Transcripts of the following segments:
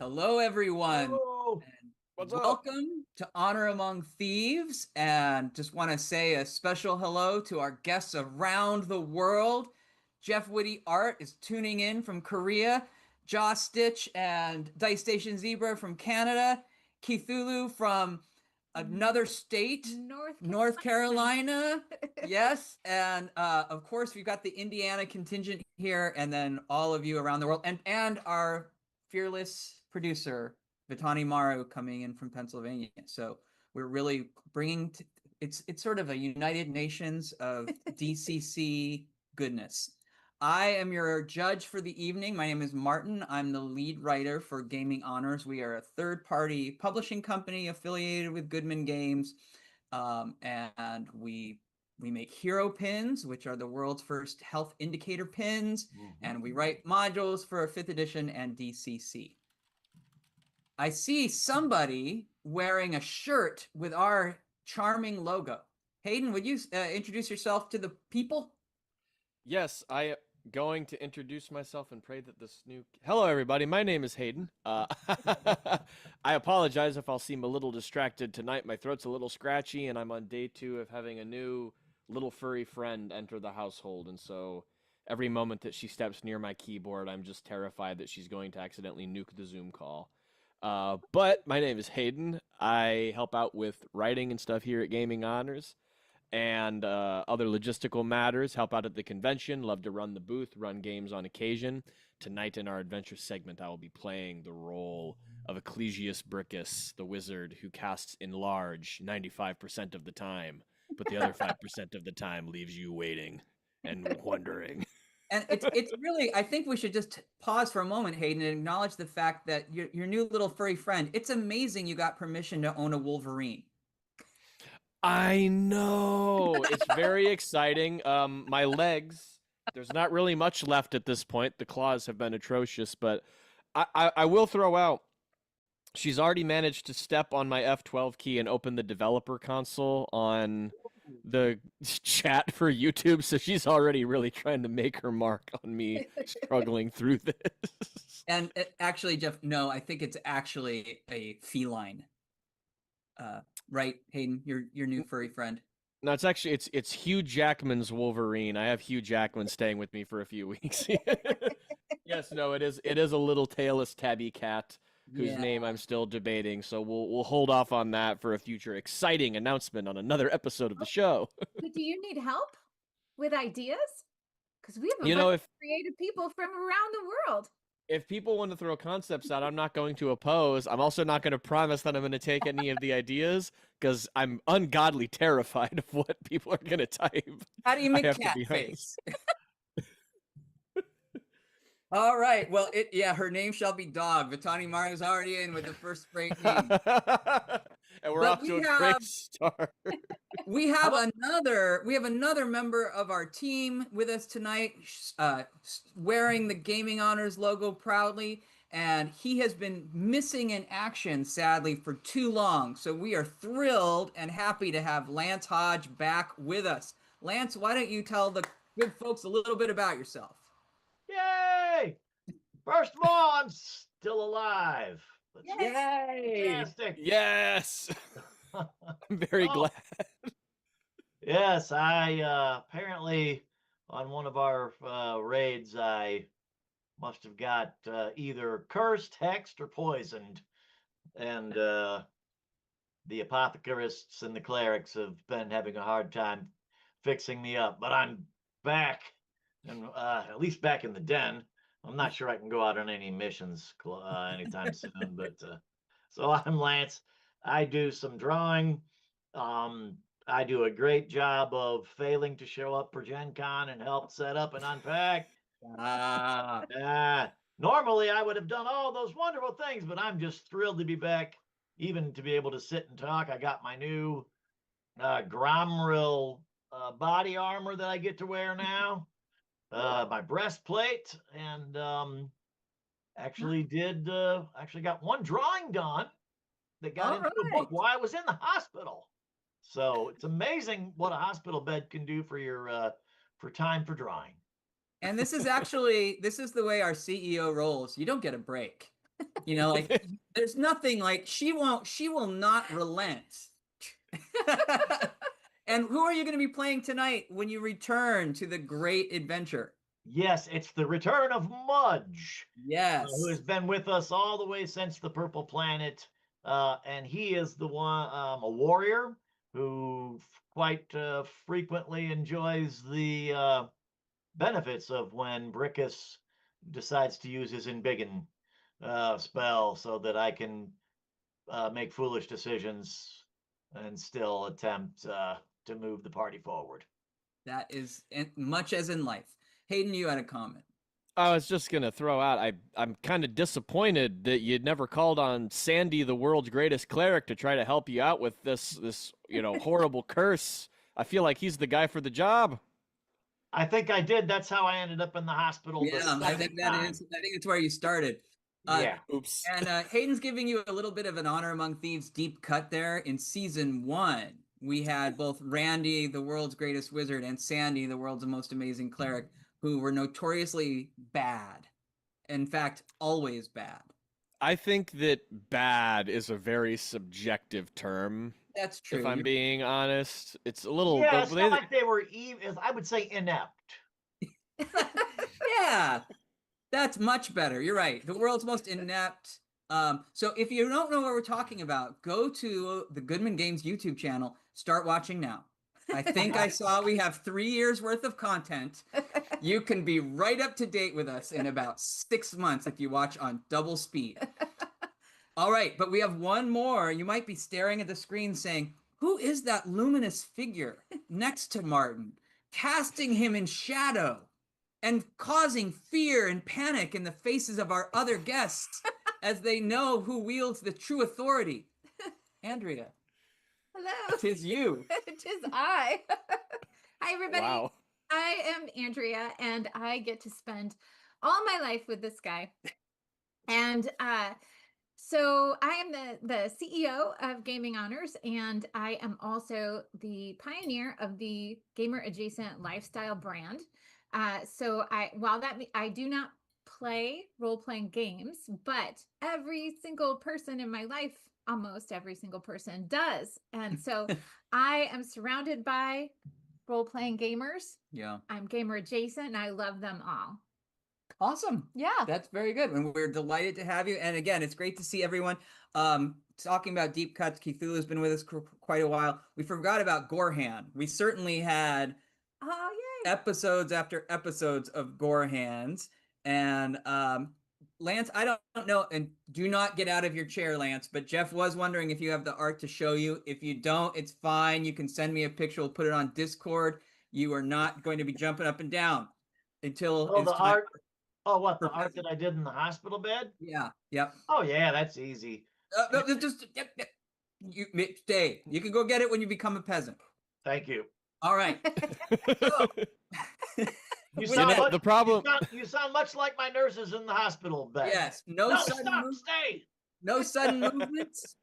Hello, everyone, Hello. and What's up? welcome to Honor Among Thieves. And just want to say a special hello to our guests around the world. Jeff Whitty Art is tuning in from Korea, Joss Stitch and Dice Station Zebra from Canada, Keithulu from another state, North Carolina. Yes, and of course we've got the Indiana contingent here, and then all of you around the world, and our fearless producer Vitani Maru coming in from Pennsylvania. So we're really it's sort of a United Nations of DCC goodness. I am your judge for the evening. My name is Martin. I'm the lead writer for Gaming Honors. We are a third-party publishing company affiliated with Goodman Games, and we make hero pins, which are the world's first health indicator pins, and we write modules for 5th edition and DCC. I see somebody wearing a shirt with our charming logo. Hayden, would you introduce yourself to the people? Yes, I am going to introduce myself and pray that this new. Hello, everybody. My name is Hayden. I apologize if I'll seem a little distracted tonight. My throat's a little scratchy, and I'm on day 2 of having a new little furry friend enter the household, and so every moment that she steps near my keyboard, I'm just terrified that she's going to accidentally nuke the Zoom call. But my name is Hayden. I help out with writing and stuff here at Gaming Honors and other logistical matters, help out at the convention, love to run the booth, run games on occasion. Tonight in our adventure segment, I will be playing the role of Ecclesius Brickus, the wizard who casts Enlarge 95% of the time, but the other 5% of the time leaves you waiting and wondering. And it's really, I think we should just pause for a moment, Hayden, and acknowledge the fact that your new little furry friend, it's amazing you got permission to own a Wolverine. I know. It's very exciting. My legs, there's not really much left at this point. The claws have been atrocious, but I will throw out. She's already managed to step on my F12 key and open the developer console on the chat for YouTube, so she's already really trying to make her mark on me struggling through this. And actually, Jeff, no, I think it's actually a feline. Right, Hayden, your new furry friend. No, it's actually it's Hugh Jackman's Wolverine. I have Hugh Jackman staying with me for a few weeks. Yes, no, it is a little tailless tabby cat whose name I'm still debating. So we'll hold off on that for a future exciting announcement on another episode of the show. But do you need help with ideas? Because we have a You bunch know, of creative people from around the world. if people want to throw concepts out, I'm not going to oppose. I'm also not going to promise that I'm going to take any of the ideas because I'm ungodly terrified of what people are going to type. How do you make cat face? All right. Well, her name shall be Dog. Vitani Mario's already in with the first great name. And we're off to a great start. We have another member of our team with us tonight, wearing the Gaming Honors logo proudly, and he has been missing in action, sadly, for too long. So we are thrilled and happy to have Lance Hodge back with us. Lance, why don't you tell the good folks a little bit about yourself? Yay! First of all, I'm still alive. Yay! Fantastic. Yes. I'm very glad. Yes, I apparently on one of our raids, I must have got either cursed, hexed, or poisoned. And the apothecarists and the clerics have been having a hard time fixing me up. But I'm back, and at least back in the den. I'm not sure I can go out on any missions anytime soon, but so I'm Lance. I do some drawing. I do a great job of failing to show up for Gen Con and help set up and unpack. Normally, I would have done all those wonderful things, but I'm just thrilled to be back, even to be able to sit and talk. I got my new Gromril body armor that I get to wear now. My breastplate, and actually got one drawing done that got into the book while I was in the hospital. So it's amazing what a hospital bed can do for your for time for drawing. And this is the way our CEO rolls. You don't get a break. You know, like there's nothing like she will not relent. And who are you going to be playing tonight when you return to the great adventure? Yes, it's the return of Mudge, who has Yes. been with us all the way since the Purple Planet. And he is the one, a warrior who quite frequently enjoys the benefits of when Brickus decides to use his Embiggen spell so that I can make foolish decisions and still attempt to move the party forward. That is much as in life. Hayden, you had a comment. I was just gonna throw out. I'm kind of disappointed that you never called on Sandy, the world's greatest cleric, to try to help you out with this horrible curse. I feel like he's the guy for the job. I think I did. That's how I ended up in the hospital the Yeah, I second think time. I think it's where you started. Yeah. Oops. And Hayden's giving you a little bit of an Honor Among Thieves deep cut there. In season 1, we had both Randy, the world's greatest wizard, and Sandy, the world's most amazing cleric, who were notoriously bad. In fact, always bad. I think that bad is a very subjective term. That's true. If I'm being honest, it's a little. Yeah, it's not like they were even, I would say inept. Yeah, that's much better. You're right. The world's most inept. So if you don't know what we're talking about, go to the Goodman Games YouTube channel. Start watching now. I think I saw we have 3 years worth of content. You can be right up to date with us in about 6 months if you watch on double speed. All right, but we have one more. You might be staring at the screen saying, who is that luminous figure next to Martin, casting him in shadow and causing fear and panic in the faces of our other guests as they know who wields the true authority? Andrea. Hello. Tis you. Tis I. Hi, everybody. Wow. I am Andrea, and I get to spend all my life with this guy. And so I am the CEO of Gaming Honors, and I am also the pioneer of the gamer adjacent lifestyle brand. So I do not play role-playing games, but every single person in my life, almost every single person does. And so I am surrounded by role-playing gamers. Yeah. I'm gamer adjacent and I love them all. Awesome. Yeah. That's very good. And we're delighted to have you. And again, it's great to see everyone. Talking about deep cuts, Cthulhu has been with us for quite a while. We forgot about Gorhan. We certainly had episodes after episodes of Gorhans. And Lance, I don't know, and do not get out of your chair, Lance, but Jeff was wondering if you have the art to show you. If you don't, it's fine. You can send me a picture. We'll put it on Discord. You are not going to be jumping up and down until Oh, it's the time. art. Oh, what? The art that I did in the hospital bed? Yeah. Yep. Oh, yeah, that's easy. No, just yep. You stay. You can go get it when you become a peasant. Thank you. All right. You You sound know, much, the problem. you sound much like my nurses in the hospital bed. Yes. No, stop, stay. No sudden movements.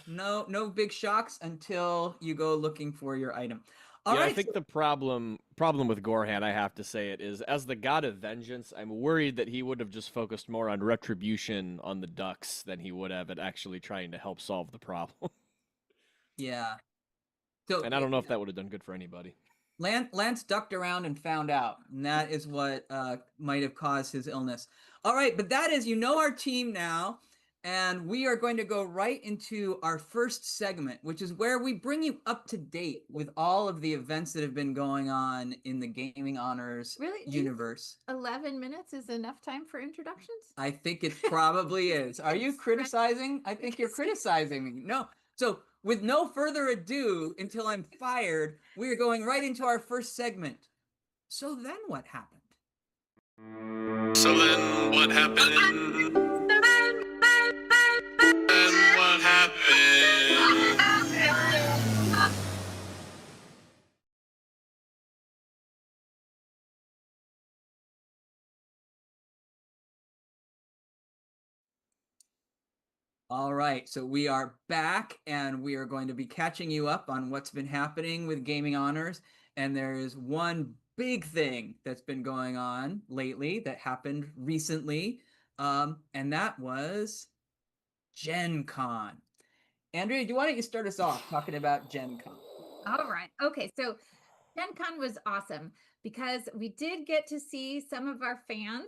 No big shocks until you go looking for your item. All Yeah, right. I think the problem with Gorhan, I have to say it, is as the god of vengeance, I'm worried that he would have just focused more on retribution on the ducks than he would have at actually trying to help solve the problem. Yeah. So, And I don't know if that would have done good for anybody. Lance ducked around and found out, and that is what might have caused his illness. All right, but that is, our team now, and we are going to go right into our first segment, which is where we bring you up to date with all of the events that have been going on in the Gaming Honors universe. 11 minutes is enough time for introductions? I think it probably is. Are you criticizing? I think you're criticizing me. No. So, with no further ado, until I'm fired, we are going right into our first segment. So then what happened? So then what happened? And what happened? All right, so we are back and we are going to be catching you up on what's been happening with Gaming Honors. And there is one big thing that's been going on lately that happened recently. And that was Gen Con. Andrea, why don't you start us off talking about Gen Con? All right. Okay. So Gen Con was awesome because we did get to see some of our fans,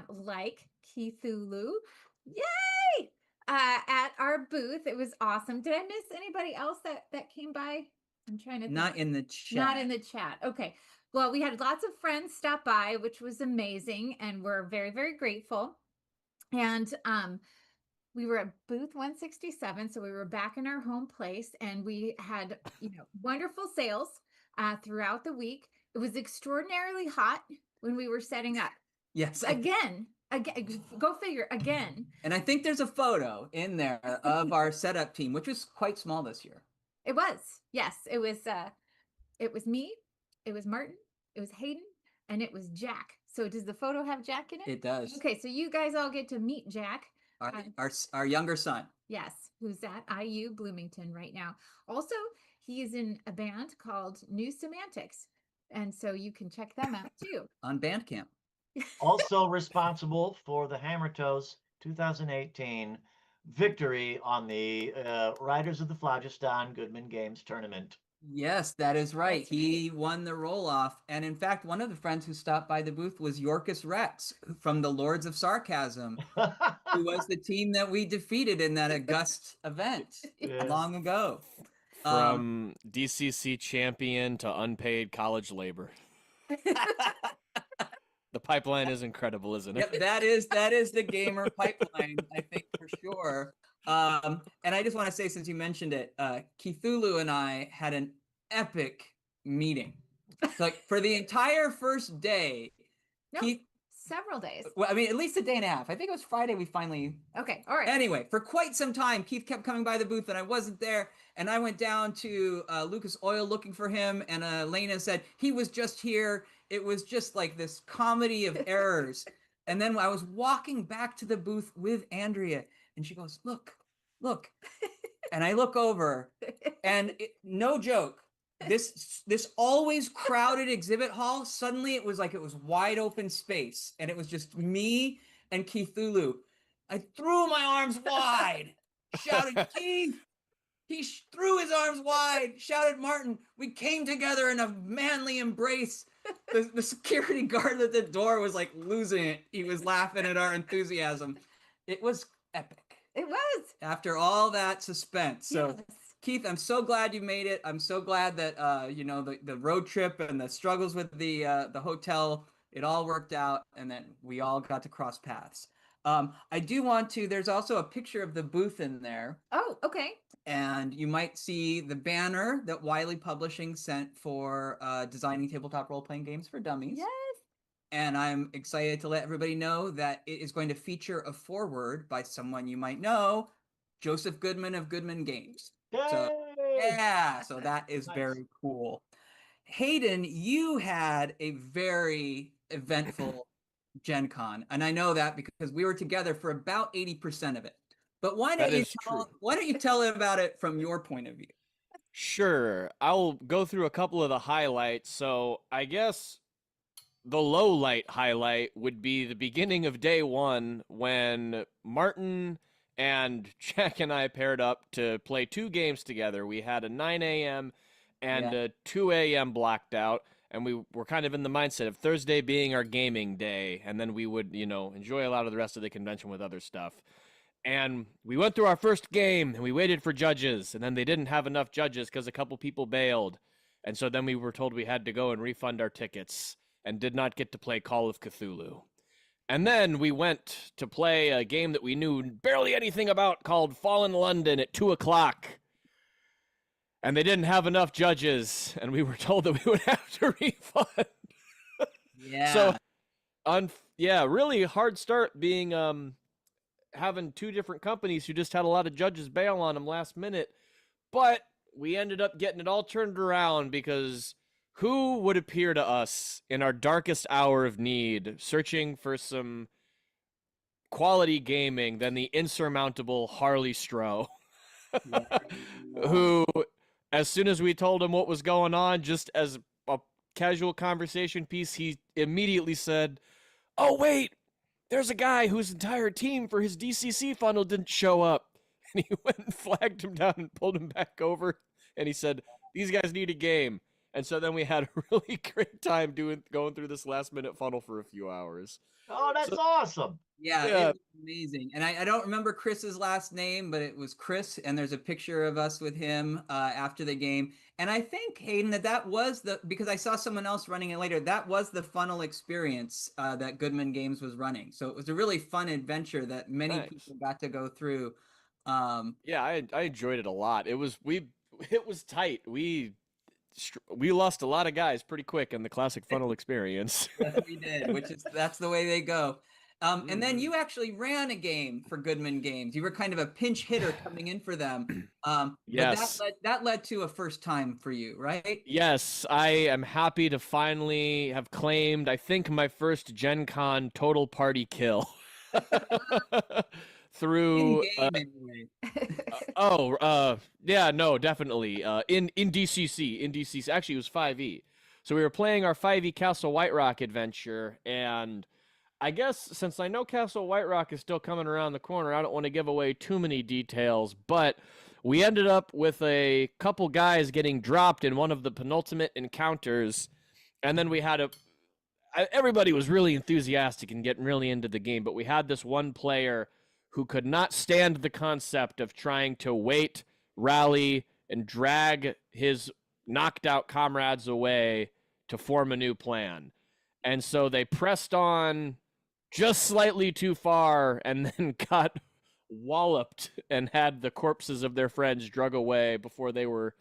like Cthulhu. Yay! At our booth. It was awesome. Did I miss anybody else that came by? I'm trying to think. Not in the chat. Not in the chat. Okay. Well, we had lots of friends stop by, which was amazing, and we're very, very grateful. And we were at booth 167, so we were back in our home place, and we had wonderful sales throughout the week. It was extraordinarily hot when we were setting up. Yes. Again, go figure again. And I think there's a photo in there of our setup team, which was quite small this year. It was. Yes, it was me, it was Martin, it was Hayden, and it was Jack. So does the photo have Jack in it? It does. Okay, so you guys all get to meet Jack. Our younger son. Yes, who's at IU Bloomington right now. Also, he is in a band called New Semantics. And so you can check them out too. On Bandcamp. Also responsible for the Hammer Toes 2018 victory on the Riders of the Phlogiston Goodman Games tournament. Yes, that is right. He won the roll-off. And in fact, one of the friends who stopped by the booth was Yorkus Rex from the Lords of Sarcasm, who was the team that we defeated in that august event long ago. From DCC champion to unpaid college labor. The pipeline is incredible, isn't it? Yep, that is the gamer pipeline, I think, for sure. And I just want to say, since you mentioned it, Cthulhu and I had an epic meeting. So, like, for the entire first day, several days. Well, I mean, at least a day and a half. I think it was Friday we finally. Okay, all right. Anyway, for quite some time, Keith kept coming by the booth and I wasn't there. And I went down to Lucas Oil looking for him. And Elena said, he was just here. It was just like this comedy of errors. And then I was walking back to the booth with Andrea and she goes, look. And I look over and no joke. This always crowded exhibit hall, suddenly it was like it was wide open space and it was just me and Cthulhu. I threw my arms wide, shouted, Keith! He threw his arms wide, shouted, Martin! We came together in a manly embrace. The security guard at the door was like losing it. He was laughing at our enthusiasm. It was epic. It was. After all that suspense. So yes. Keith, I'm so glad you made it. I'm so glad that the road trip and the struggles with the hotel, it all worked out, and that we all got to cross paths. I do want to. There's also a picture of the booth in there. Oh, okay. And you might see the banner that Wiley Publishing sent for designing tabletop role-playing games for dummies. Yes. And I'm excited to let everybody know that it is going to feature a foreword by someone you might know, Joseph Goodman of Goodman Games. So, yeah, so that is nice. Very cool. Hayden, you had a very eventful Gen Con, and I know that because we were together for about 80% of it. But why don't you tell it about it from your point of view? Sure. I'll go through a couple of the highlights. So I guess the low light highlight would be the beginning of day one when Martin and Jack and I paired up to play 2 games together. We had a 9 a.m. and a 2 a.m. blocked out, and we were kind of in the mindset of Thursday being our gaming day, and then we would, enjoy a lot of the rest of the convention with other stuff. And we went through our first game, and we waited for judges, and then they didn't have enough judges because a couple people bailed. And so then we were told we had to go and refund our tickets and did not get to play Call of Cthulhu. And then we went to play a game that we knew barely anything about called Fallen London at 2 o'clock. And they didn't have enough judges, and we were told that we would have to refund. Yeah. So, really hard start being having 2 different companies who just had a lot of judges bail on them last minute. But we ended up getting it all turned around because who would appear to us in our darkest hour of need, searching for some quality gaming, than the insurmountable Harley Stroh, who, as soon as we told him what was going on, just as a casual conversation piece, he immediately said, "Oh, wait, there's a guy whose entire team for his DCC funnel didn't show up. And he went and flagged him down and pulled him back over. And he said, these guys need a game. And so then we had a really great time going through this last minute funnel for a few hours. Oh, that's So- awesome. Yeah, Yeah. it was amazing. And I don't remember Chris's last name, but it was Chris. And there's a picture of us with him after the game. And I think, Hayden, that was because I saw someone else running it later, that was the funnel experience that Goodman Games was running. So it was a really fun adventure that many Nice. people got to go through. Yeah, I enjoyed it a lot. It was tight. We lost a lot of guys pretty quick in the classic funnel experience. Yes, we did, that's the way they go. And then Mhm. you actually ran a game for Goodman Games. You were kind of a pinch hitter coming in for them. Yes. But that led to a first time for you, right? Yes, I am happy to finally have claimed, I think, my first Gen Con total party kill. Through In game anyway. yeah, no, definitely. In DCC. Actually, it was 5e. So we were playing our 5e Castle White Rock adventure, and I guess since I know Castle White Rock is still coming around the corner, I don't want to give away too many details, but we ended up with a couple guys getting dropped in one of the penultimate encounters, and then we had everybody was really enthusiastic and getting really into the game, but we had this one player who could not stand the concept of trying to wait, rally, and drag his knocked out comrades away to form a new plan. And so they pressed on just slightly too far and then got walloped and had the corpses of their friends drug away before they were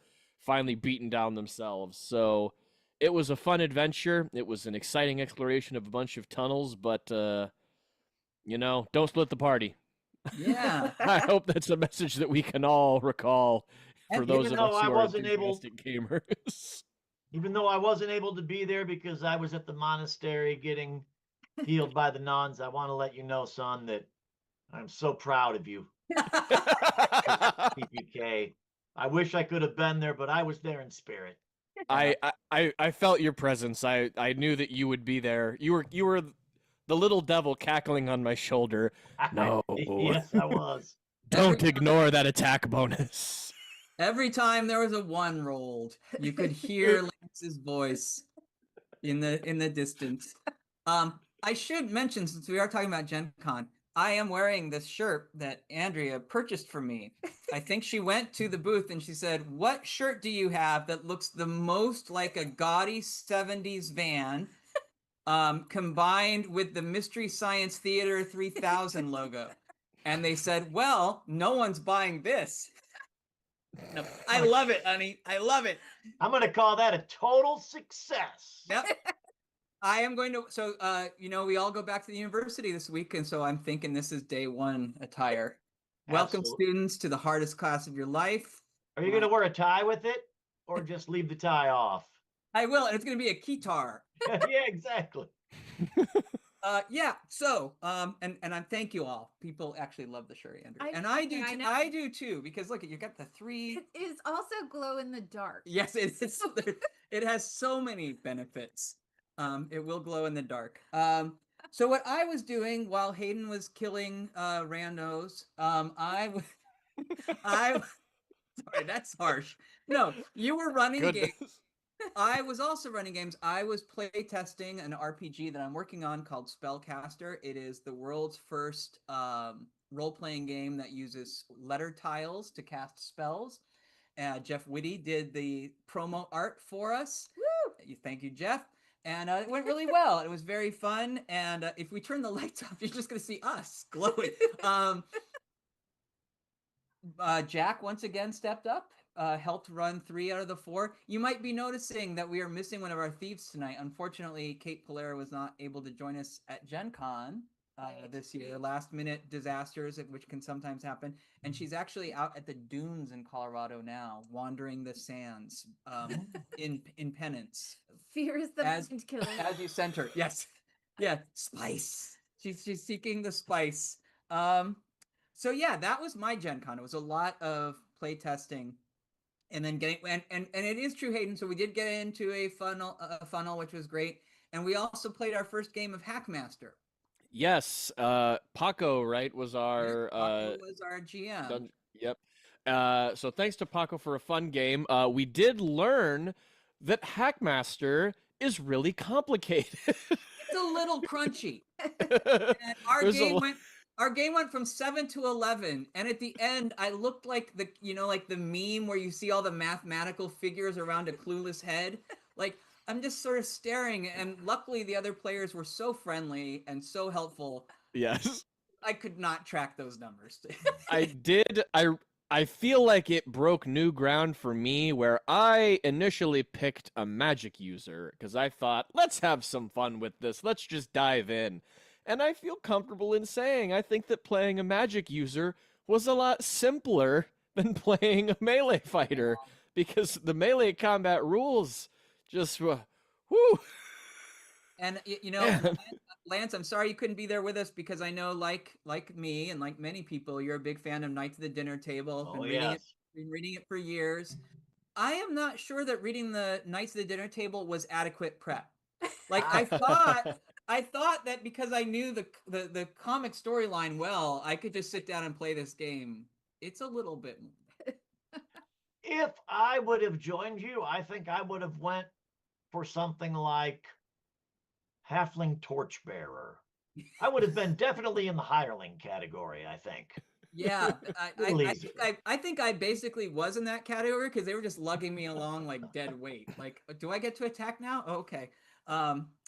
finally beaten down themselves. So it was a fun adventure. It was an exciting exploration of a bunch of tunnels, but don't split the party. Yeah. I hope that's a message that we can all recall for And those even of though us I who are wasn't enthusiastic gamers. Even though I wasn't able to be there because I was at the monastery getting healed by the nuns, I want to let you know, son, that I'm so proud of you, PPK. I wish I could have been there, but I was there in spirit. I felt your presence. I knew that you would be there. You were the little devil cackling on my shoulder. No. Yes, I was. Don't ignore that attack bonus. Every time there was a 1 rolled, you could hear Lance's voice in the distance. I should mention, since we are talking about Gen Con, I am wearing this shirt that Andrea purchased for me. I think she went to the booth and she said, "What shirt do you have that looks the most like a gaudy 70s van, combined with the Mystery Science Theater 3000 logo?" And they said, "Well, no one's buying this." No, I love it, honey. I love it. I'm going to call that a total success. Yep. I am going to. So, we all go back to the university this week, and so I'm thinking this is day 1 attire. Welcome, Absolutely. students, to the hardest class of your life. Are you going to wear a tie with it or just leave the tie off? I will, and it's going to be a keytar. Yeah, exactly. Yeah. So, and I thank you all. People actually love the shirt, Andrew, and I do. I know. I do too, because look, you got the 3. It is also glow in the dark. Yes, it has so many benefits. It will glow in the dark. So what I was doing while Hayden was killing randos, I sorry, that's harsh. No, you were running games. Goodness. I was also running games. I was play testing an RPG that I'm working on called Spellcaster. It is the world's first role-playing game that uses letter tiles to cast spells. Jeff Whitty did the promo art for us. Woo! Thank you, Jeff. And it went really well. It was very fun. And if we turn the lights off, you're just going to see us glowing. Jack once again stepped up, helped run 3 out of the 4. You might be noticing that we are missing one of our thieves tonight. Unfortunately, Kate Polera was not able to join us at Gen Con this year. Last minute disasters, which can sometimes happen. And she's actually out at the dunes in Colorado now, wandering the sands in penance. Fear is the mind killer. As you sent her. Yes. Yeah. Spice. She's seeking the spice. So yeah, that was my Gen Con. It was a lot of play testing, and then getting and it is true, Hayden. So we did get into a funnel, which was great, and we also played our first game of Hackmaster. Yes, Paco, right, was our Paco was our GM. Yep. So thanks to Paco for a fun game. We did learn that Hackmaster is really complicated. It's a little crunchy. And There's a lot. our game went from 7 to 11, and at the end I looked like like the meme where you see all the mathematical figures around a clueless head. Like, I'm just sort of staring, and luckily the other players were so friendly and so helpful. Yes. I could not track those numbers. I did. I feel like it broke new ground for me where I initially picked a magic user because I thought, let's have some fun with this. Let's just dive in. And I feel comfortable in saying I think that playing a magic user was a lot simpler than playing a melee fighter because the melee combat rules just whoo. And Man. Lance, I'm sorry you couldn't be there with us because I know, like me and like many people, you're a big fan of Knights of the Dinner Table. Oh, yes. Been reading it for years. I am not sure that reading the Knights of the Dinner Table was adequate prep. Like, I thought that because I knew the comic storyline well, I could just sit down and play this game. It's a little bit. If I would have joined you, I think I would have went for something like Halfling Torchbearer. I would have been definitely in the hireling category, I think. Yeah, Little easier. I think I basically was in that category because they were just lugging me along like dead weight. Like, do I get to attack now? Oh, okay.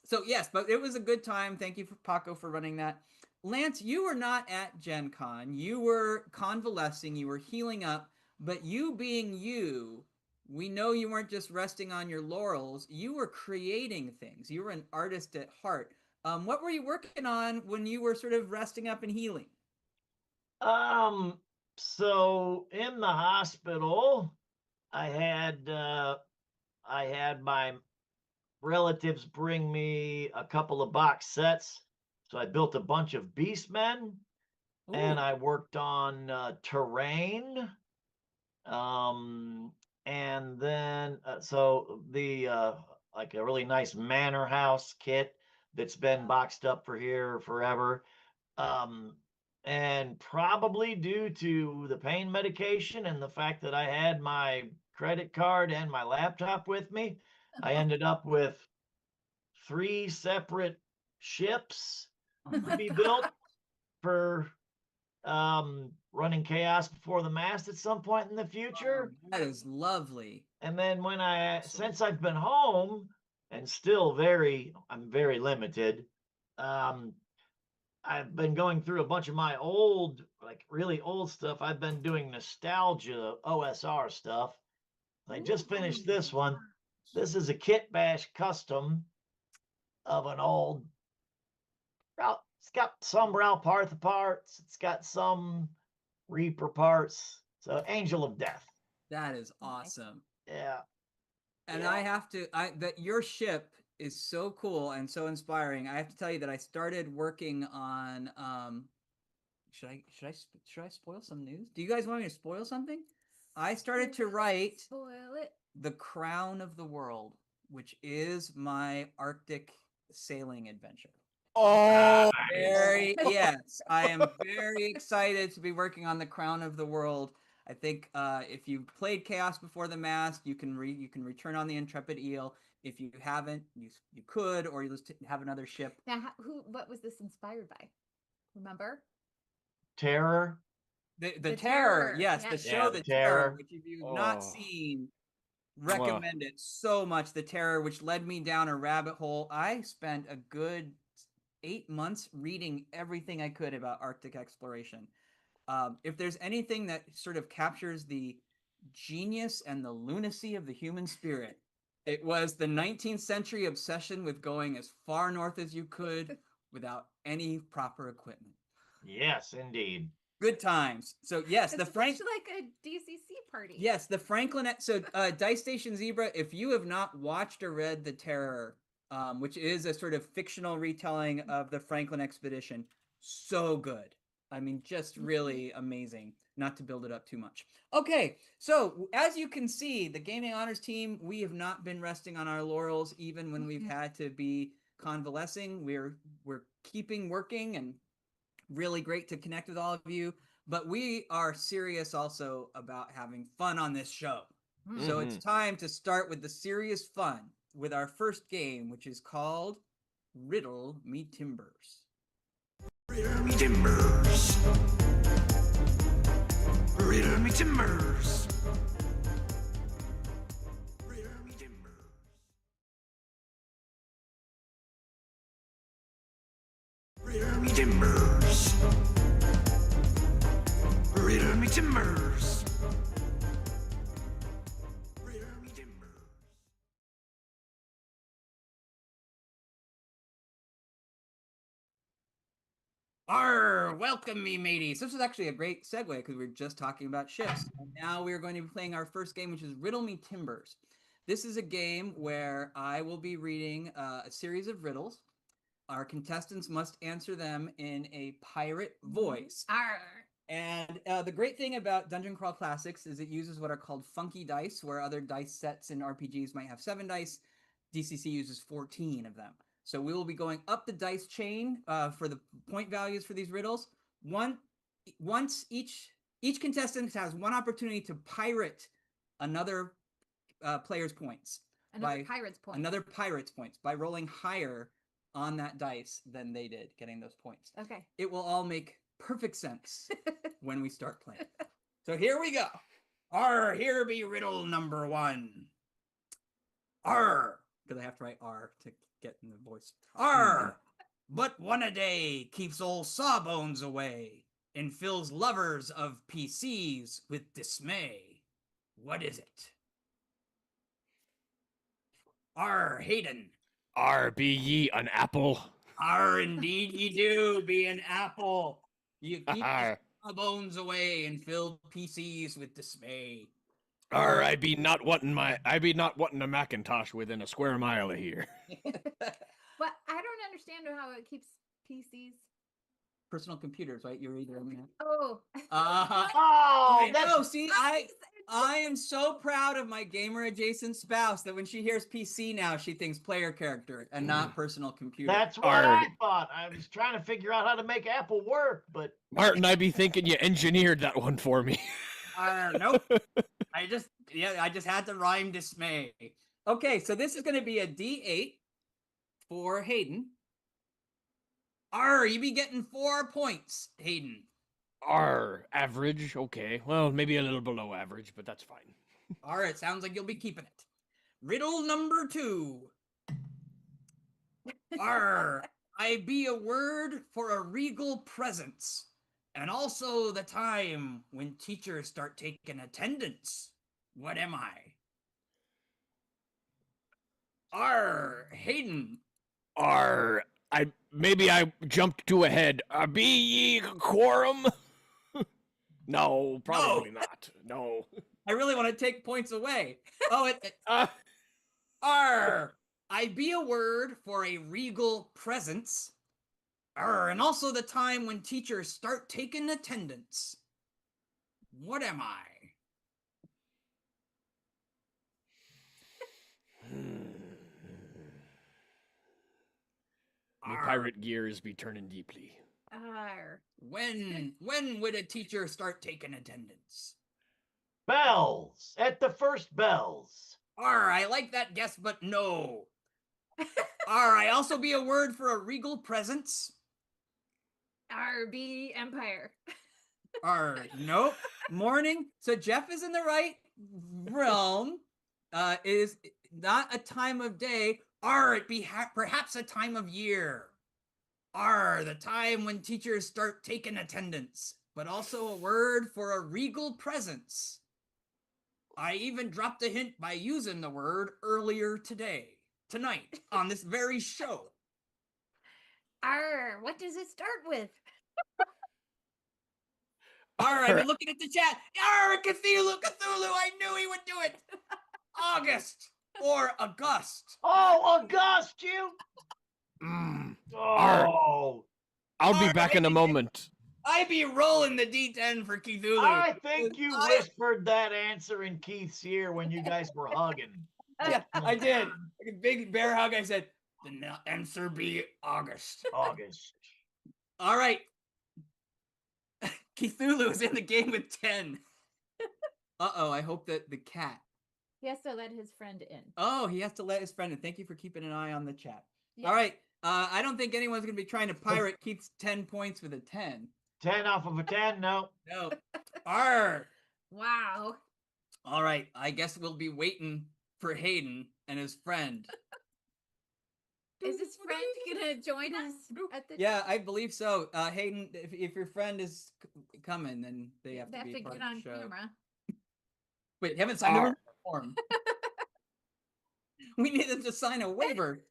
So yes, but it was a good time. Thank you for Paco for running that. Lance, you were not at Gen Con. You were convalescing. You were healing up. But you being you, we know you weren't just resting on your laurels. You were creating things. You were an artist at heart. What were you working on when you were sort of resting up and healing? Um, so in the hospital, I had my relatives bring me a couple of box sets. So I built a bunch of Beastmen, and Ooh. I worked on terrain. Um, and then so the like a really nice manor house kit that's been boxed up for here forever. Um, and probably due to the pain medication and the fact that I had my credit card and my laptop with me, I ended up with 3 separate ships Oh to my be God. built for running chaos before the mast at some point in the future. That is lovely. And then Awesome. since I've been home and I'm very limited. Um, I've been going through a bunch of my old, like really old stuff. I've been doing nostalgia OSR stuff. I just finished this one. This is a kit bash custom of an old. It's got some Ralpartha parts. It's got some Reaper parts. So Angel of Death. That is awesome. Yeah. And Yeah. I have to that your ship is so cool and so inspiring. I have to tell you that I started working on should I spoil some news? Do you guys want me to spoil something? I started to write Spoil it. The Crown of the World, which is my Arctic sailing adventure. Oh, Very yes, I am very excited to be working on the Crown of the World. I think if you've played Chaos Before the Mast, you can return on the Intrepid Eel. If you haven't, you could, or you just have another ship. Now, what was this inspired by? Remember? Terror. The Terror, Terror, yes, the yes. show Yeah, The The Terror, Terror. which if you've not Oh. seen, Mwah. recommend it so much. The Terror, which led me down a rabbit hole. I spent a good 8 months reading everything I could about Arctic exploration. If there's anything that sort of captures the genius and the lunacy of the human spirit, it was the 19th century obsession with going as far north as you could without any proper equipment. Yes, indeed. Good times. So yes, It's much like a DCC party. Yes, the Franklin. So Dice Station Zebra. If you have not watched or read The Terror, which is a sort of fictional retelling of the Franklin expedition, so good. I mean, just really amazing. Not to build it up too much. Okay, so as you can see, the Gaming Honors team, we have not been resting on our laurels, even when we've had to be convalescing. We're keeping working, and really great to connect with all of you. But we are serious also about having fun on this show. So it's time to start with the serious fun with our first game, which is called Riddle Me Timbers. Riddle me timbers. Riddle me timbers. Riddle me timbers. Riddle me timbers. Riddle me timbers. Riddle me timbers. Welcome me mateys. This is actually a great segue because we were just talking about ships. And now we are going to be playing our first game, which is Riddle Me Timbers. This is a game where I will be reading a series of riddles. Our contestants must answer them in a pirate voice. Arr. And the great thing about Dungeon Crawl Classics is it uses what are called funky dice, where other dice sets in RPGs might have 7 dice. DCC uses 14 of them. So we will be going up the dice chain for the point values for these riddles. Once each contestant has one opportunity to pirate another player's points. Another pirate's point. Another pirate's points by rolling higher on that dice than they did, getting those points. Okay. It will all make perfect sense when we start playing. So here we go. Here be riddle number 1. Because I have to write R to get in the voice. But one a day keeps old Sawbones away and fills lovers of PCs with dismay. What is it? Hayden. Be ye an apple? Indeed ye do be an apple. You keep Sawbones away and fill PCs with dismay. I be not wanting a Macintosh within a square mile of here. But I don't understand how it keeps PCs. Personal computers, right? You're either Oh. Oh, that's See, I am so proud of my gamer adjacent spouse that when she hears PC now, she thinks player character and not personal computer. that's what I thought. I was trying to figure out how to make Apple work, but Martin, I be thinking you engineered that one for me. Nope. I just had to rhyme dismay. Okay, so this is going to be a D8 for Hayden. You be getting 4 points, Hayden. Average. Okay. Well, maybe a little below average, but that's fine. All right, sounds like you'll be keeping it. Riddle number 2. I be a word for a regal presence, and also the time when teachers start taking attendance. What am I? Hayden. I jumped to a head. Be ye quorum? No, probably not. No. I really want to take points away. I be a word for a regal presence. And also the time when teachers start taking attendance. What am I? Me pirate gears be turning deeply. Arr. When would a teacher start taking attendance? bells at the first bells. I like that guess, but no. I also be a word for a regal presence. RB Empire. Nope. Morning. So Jeff is in the right realm. Is not a time of day. It be perhaps a time of year. The time when teachers start taking attendance, but also a word for a regal presence. I even dropped a hint by using the word earlier tonight, on this very show. What does it start with? I've been looking at the chat. Cthulhu, I knew he would do it. August or August. Oh, August, you. Oh, I'll be back in a moment. I be rolling the D10 for Cthulhu. I think you whispered that answer in Keith's ear when you guys were hugging. Yeah, I did. Like a big bear hug. I said, The answer be August. August. All right. Cthulhu is in the game with 10. Uh-oh, I hope that the cat. He has to let his friend in. Oh, he has to let his friend in. Thank you for keeping an eye on the chat. Yeah. All right. I don't think anyone's going to be trying to pirate Keith's 10 points with a 10. 10 off of a 10? No. No. Arr! Wow. All right. I guess we'll be waiting for Hayden and his friend. Is his friend gonna join us at the? Yeah, I believe so. Hayden, if your friend is coming, then they have They to have be to part get of on the show. camera. Wait, haven't signed a form. We need them to sign a waiver.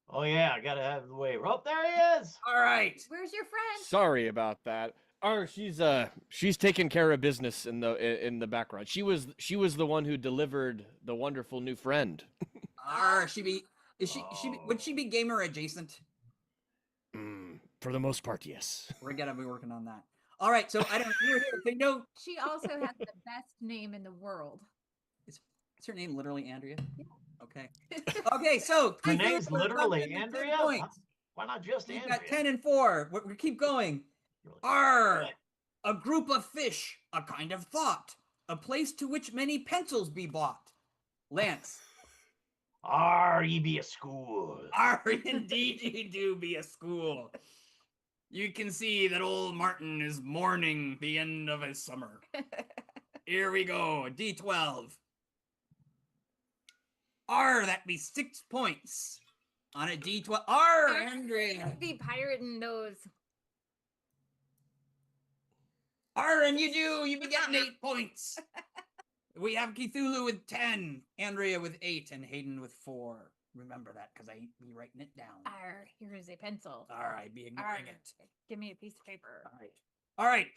Oh, yeah, I got to have the waiver. Oh, there he is. All right. Where's your friend? Sorry about that. She's taking care of business in the background. She was the one who delivered the wonderful new friend. Would she be gamer adjacent? For the most part, yes. We're gonna be working on that. All right, so I don't you're here. They know She also has the best name in the world. is her name literally Andrea? Okay. Okay, so Her Cthulhu name's is literally up in the 10 Andrea? points. Why not just You've Andrea? got 10 and 4. We keep going. Arr! A group of fish, a kind of thought, a place to which many pencils be bought. Lance. Ye be a school. Arr, indeed you do be a school. You can see that old Martin is mourning the end of his summer. Here we go, D12. That be 6 points. On a D12. Andrea. Be pirating those. And you be getting 8 points. We have Cthulhu with 10, Andrea with 8, and Hayden with 4. Remember that, because I ain't be writing it down. Here is a pencil. I be ignoring it. Give me a piece of paper. All right.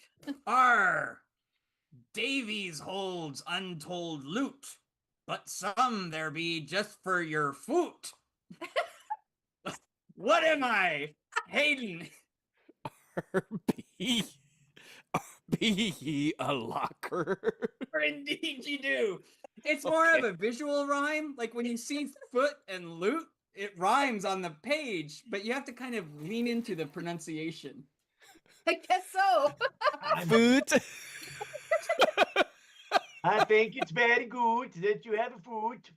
Davies holds untold loot, but some there be just for your foot. What am I? Hayden. Be ye a locker. Indeed you do. It's more of a visual rhyme. Like when you see foot and loot, it rhymes on the page, but you have to kind of lean into the pronunciation. I guess so. Foot. I think it's very good that you have a foot.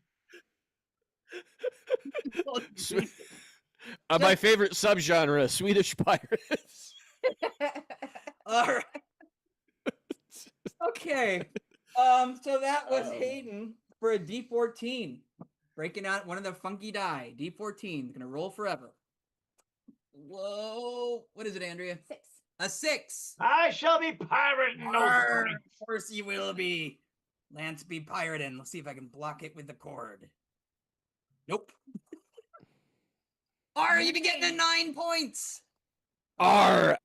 My favorite subgenre, Swedish pirates. All right. Okay. So that was Hayden for a D14. Breaking out one of the funky die. D14. Gonna roll forever. Whoa. What is it, Andrea? 6. A 6. I shall be pirating those Arr, points. of course you will be. Lance be pirating. Let's see if I can block it with the cord. Nope. You be getting a 9 points. I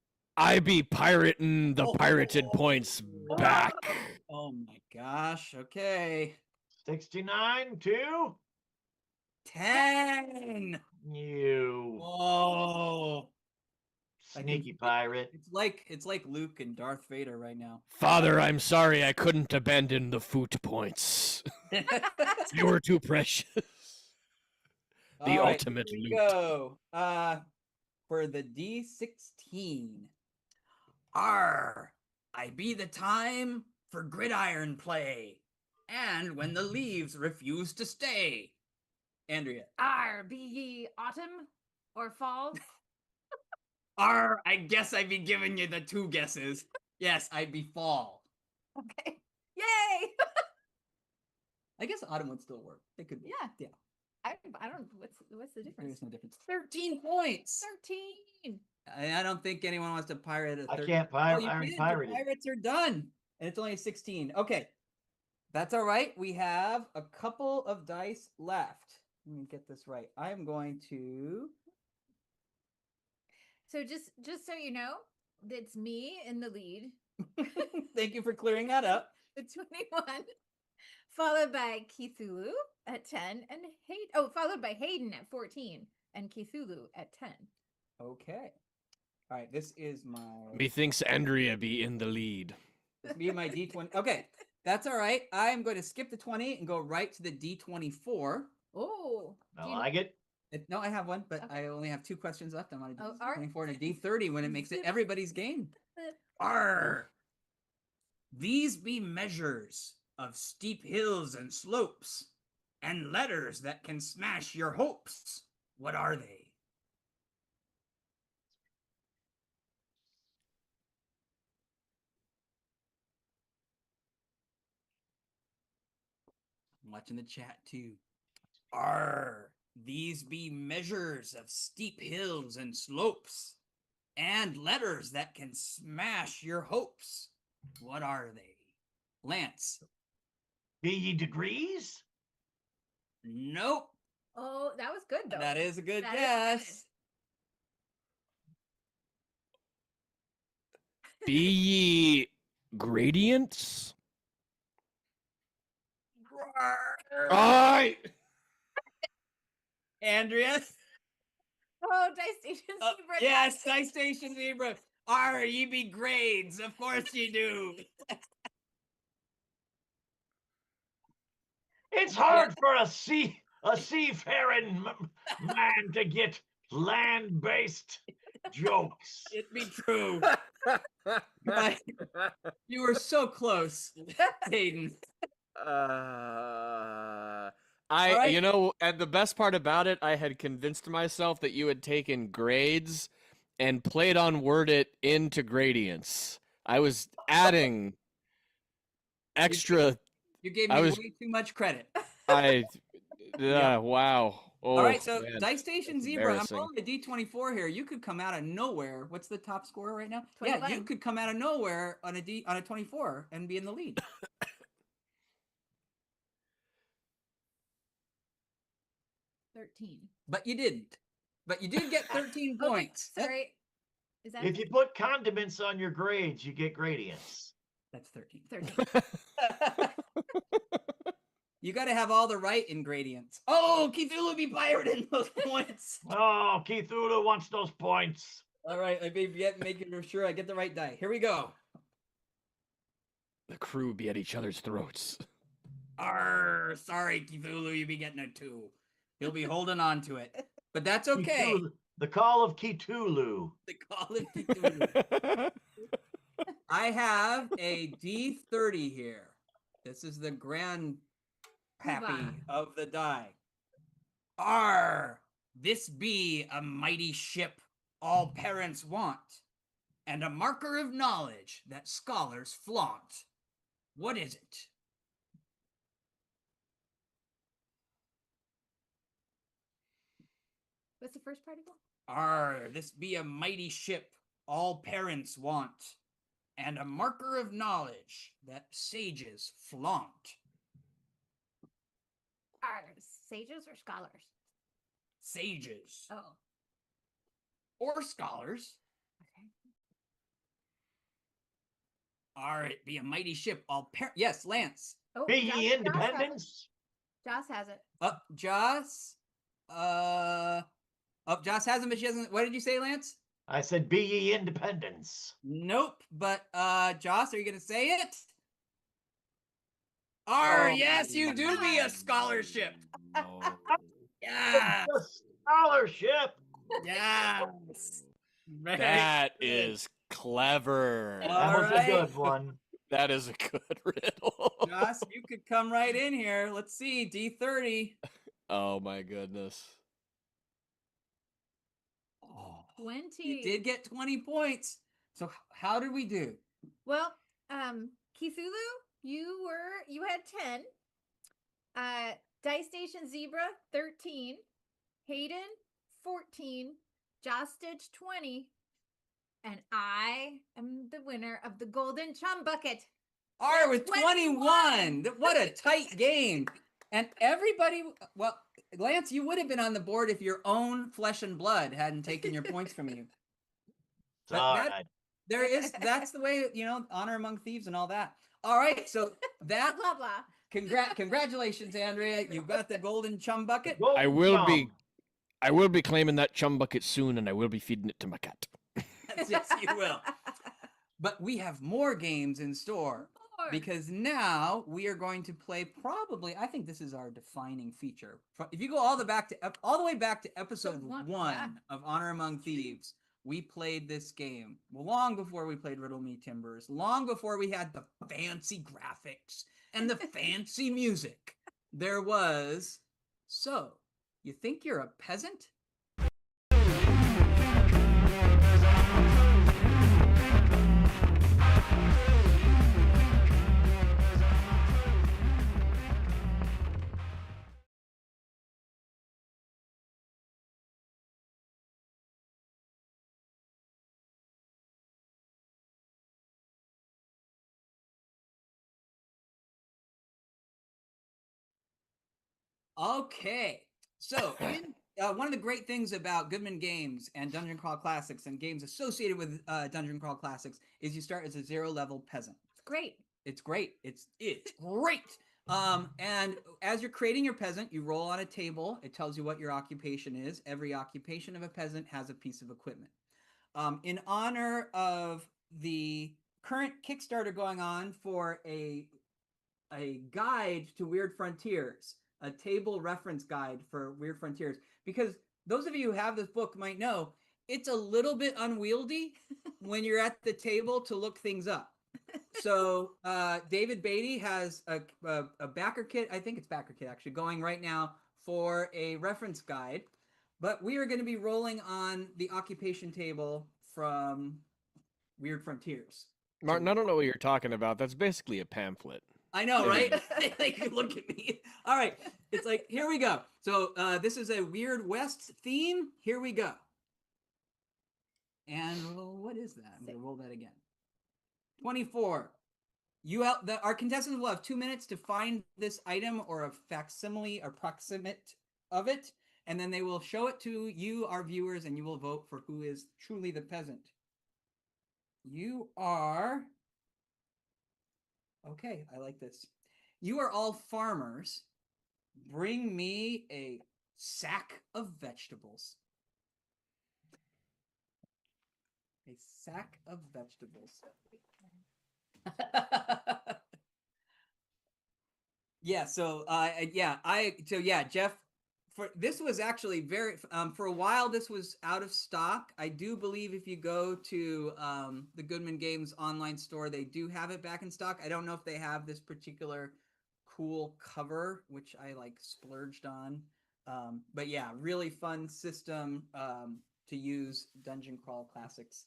be pirating the pirated points back. Oh my gosh. Okay. 69, 2. 10. You Oh. sneaky pirate. It's like Luke and Darth Vader right now. Father, I'm sorry I couldn't abandon the foot points. They were too precious. The All right, ultimate here we loot. go. For the D16. I be the time for gridiron play, and when the leaves refuse to stay. Andrea. Be ye autumn or fall? I guess I'd be giving you the 2 guesses. Yes, I'd be fall. Okay. Yay! I guess autumn would still work. It could. Yeah. I don't. What's the difference? There's no difference. 13 points. 13. I don't think anyone wants to pirate a 13. I can't Oh, pirate. you I already did. pirated. The pirates are done. And it's only 16. Okay. That's all right. We have a couple of dice left. Let me get this right. I'm going to. So just so you know, it's me in the lead. Thank you for clearing that up. The 21, followed by Cthulhu at 10, and followed by Hayden at 14, and Cthulhu at 10. Okay. All right. This is my. Methinks Andrea be in the lead. This be my D20. Okay. That's all right. I'm going to skip the 20 and go right to the D24. Oh, I like it. No, I have one, but Okay. I only have 2 questions left. I'm on a Oh, all right. D24 and a D30 when it makes it everybody's game. Flip. Arr! These be measures of steep hills and slopes, and letters that can smash your hopes. What are they? I'm watching the chat too. Arr! These be measures of steep hills and slopes, and letters that can smash your hopes. What are they? Lance. Be ye degrees? Nope. Oh, that was good though. That is a good That is guess. Be ye gradients? I Andrea. Oh, Dice Station Zebra. Yes, Dice Station Zebra. Arr, ye be grades. Of course you do. It's hard for a seafaring man to get land-based jokes. It be true. But you were so close, Hayden. I, right. you know, and the best part about it, I had convinced myself that you had taken grades and played on word it into gradients. I was adding extra. You gave I me was- way too much credit. I, Yeah. wow. Oh, All right, so man. Dice Station that's Zebra, I'm embarrassing. rolling a D24 here. You could come out of nowhere. What's the top score right now? Yeah, you 21. could come out of nowhere on a 24 and be in the lead. 13. But you didn't. But you did get 13 Okay, points. sorry. Is that If you put condiments on your grades, you get gradients. That's 13. 13? You got to have all the right ingredients. Oh, Cthulhu be pirating those points. Oh, Keith Ulu wants those points. All right, I be making sure I get the right die. Here we go. The crew be at each other's throats. Arr, sorry, Cthulhu, you be getting a 2. He'll be holding on to it. But that's okay. Cthulhu- the call of Cthulhu. The call of Cthulhu. I have a D30 here. This is the grand pappy Hoorah. of the die. Arr, this be a mighty ship all parents want, and a marker of knowledge that scholars flaunt. What is it? What's the first part again? Arr, this be a mighty ship all parents want, and a marker of knowledge that sages flaunt. Are sages or scholars? Sages. Oh, Or scholars. okay. Arr, it be a mighty ship all Yes, Lance. Oh, Be Joss- ye Joss has it. independence? Joss has it. Joss. Joss hasn't, but she hasn't. What did you say, Lance? I said, be ye independence. Nope. But Joss, are you gonna say it? Arr, yes, you do be a scholarship. No. Yeah. The scholarship. Yes. Very That good. is clever. All That was right. a good one. That is a good riddle. Joss, you could come right in here. Let's see, D30. Oh my goodness. Oh, 20. you did get 20 points. So how did we do? Well, Cthulhu, you had 10. Dice Station Zebra, 13. Hayden, 14. Joss Stitch, 20. And I am the winner of the Golden Chum Bucket. All right, with 21. 21. What a tight game. And everybody, well, Lance, you would have been on the board if your own flesh and blood hadn't taken your points from you. It's But all that- right. That's the way, honor among thieves and all that. All right, so that, Blah, blah. congratulations, Andrea. You got the golden chum bucket. Golden I will Chum. be I will be claiming that chum bucket soon, and I will be feeding it to my cat. Yes, you will. But we have more games in store. because now we are going to play probably, I think this is our defining feature. If you go all the way back to episode one of Honor Among Thieves, we played this game long before we played Riddle Me Timbers, long before we had the fancy graphics and the fancy music. There was, so, you think you're a peasant? Okay, so one of the great things about Goodman Games and Dungeon Crawl Classics and games associated with Dungeon Crawl Classics is you start as a 0-level peasant. It's great. It's great. It's great. And as you're creating your peasant, you roll on a table. It tells you what your occupation is. Every occupation of a peasant has a piece of equipment. In honor of the current Kickstarter going on for a guide to Weird Frontiers, a table reference guide for Weird Frontiers, because those of you who have this book might know it's a little bit unwieldy when you're at the table to look things up. So David Beatty has a backer kit, I think it's backer kit actually, going right now for a reference guide, but we are going to be rolling on the occupation table from Weird Frontiers. Martin, I don't know what you're talking about. That's basically a pamphlet. I know, right? Like, look at me. All right. It's like, here we go. So this is a Weird West theme. Here we go. And what is that? I'm going to roll that again. 24. Our contestants will have 2 minutes to find this item or a facsimile or proximate of it. And then they will show it to you, our viewers, and you will vote for who is truly the peasant. You are... Okay, I like this. You are all farmers. Bring me a sack of vegetables. A sack of vegetables. Yeah, Jeff, for this was actually very for a while this was out of stock. I do believe if you go to the Goodman Games online store, they do have it back in stock. I don't know if they have this particular cool cover, which I like splurged on. But yeah, really fun system to use Dungeon Crawl Classics